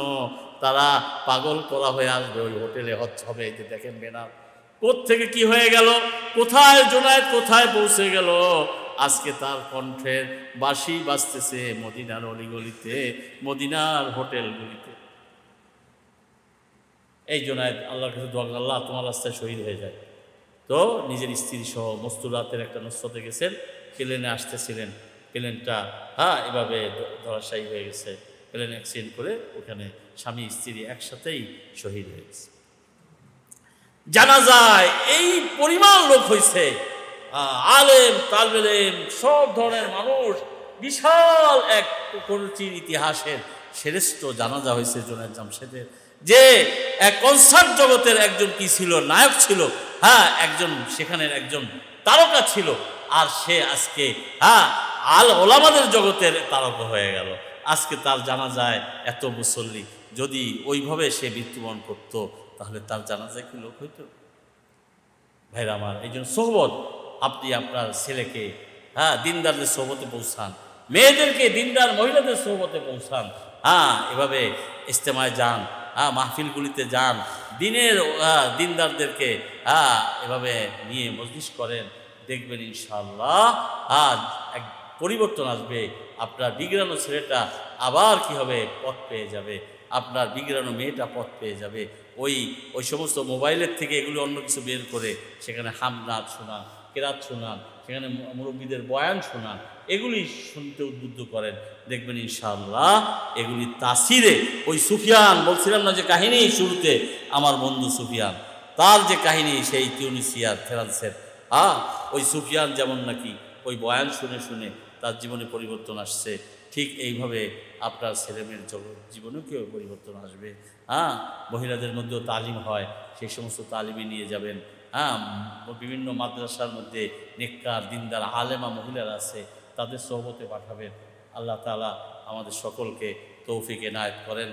তারা পাগল করা হয়ে আসবে ওই হোটেলে হবে। এই যে দেখেন বেনার, কোত্থেকে কি হয়ে গেল, কোথায় জোনায়েদ কোথায় পৌঁছে গেল। আজকে তার কণ্ঠের বাঁশি বাজতেছে মদিনার অলিগলিতে, মদিনার হোটেলগুলিতে। এই জোনায়েদ আল্লাহর কাছে দোয়া করে, আল্লাহ তোমার রাস্তায় শহীদ হয়ে যায়। তো নিজের স্ত্রী সহ মস্তুরাতের একটা নসরতে গেছেন, প্লেনে আসতেছিলেন, প্লেনটা এভাবে ধরাশায়ী হয়ে গেছে, প্লেন অ্যাক্সিডেন্ট করে ওখানে স্বামী স্ত্রী একসাথেই শহীদ হয়ে গেছে। জানাজায় এই পরিমাণ লোক হয়েছে, আলেম তালেব ইলম সব ধরনের মানুষ, বিশাল এক কমিটির ইতিহাসের শ্রেষ্ঠ জানাজা হয়েছে জোনায়েদ জামশেদের, যে এক কনসার্ট জগতের একজন কি ছিল, নায়ক ছিল, একজন সেখানের একজন তারকা ছিল, আর সে আজকে আল ওলামাদের জগতের তারকা হয়ে গেল। আজকে তার জানাজায় এত মুসল্লি, যদি ওইভাবে সে মৃত্যুবরণ করত, তাহলে তার জানাজায় কি লোক হইতো? ভাইরা আমার, এই জন্য সোহবত, আপনি আপনার ছেলেকে দিনদারদের সোহবতে পৌঁছান, মেয়েদেরকে দিনদার মহিলাদের সোহবতে পৌঁছান, এভাবে ইজতেমায় যান, মাহফিলগুলিতে যান, দিনের দিনদারদেরকে এভাবে নিয়ে মজলিস করেন, দেখবেন ইনশাআল্লাহ এক পরিবর্তন আসবে। আপনার বিগড়ানো ছেলেটা আবার কি হবে, পথ পেয়ে যাবে। আপনার বিগড়ানো মেয়েটা পথ পেয়ে যাবে। ওই সমস্ত মোবাইলের থেকে এগুলো অন্য কিছু বের করে সেখানে হামনাদ শোনান, কেরাত শোনান, সেখানে মুরব্বীদের বয়ান শোনান, এগুলি শুনতে উদ্বুদ্ধ করেন, দেখবেন ইনশাআল্লাহ এগুলি তাসিরে ওই সুফিয়ান, বলছিলাম না যে কাহিনী শুরুতে, আমার বন্ধু সুফিয়ান, তার যে কাহিনী সেই তিউনিসিয়ার ফ্রান্সের, ওই সুফিয়ান যেমন নাকি ওই বয়ান শুনে শুনে তার জীবনে পরিবর্তন আসছে, ঠিক এইভাবে আপনার ছেলেমেয়ের জীবনেও কেউ পরিবর্তন আসবে। মহিলাদের মধ্যেও তালিম হয়, সেই সমস্ত তালিমে নিয়ে যাবেন। বিভিন্ন মাদ্রাসার মধ্যে নেককার দিনদার আলেমা মহিলারা আছে, তাদের সোহবতে পাঠাবেন। আল্লাহ তাআলা আমাদের সকলকে তৌফিক এনায়েত করেন।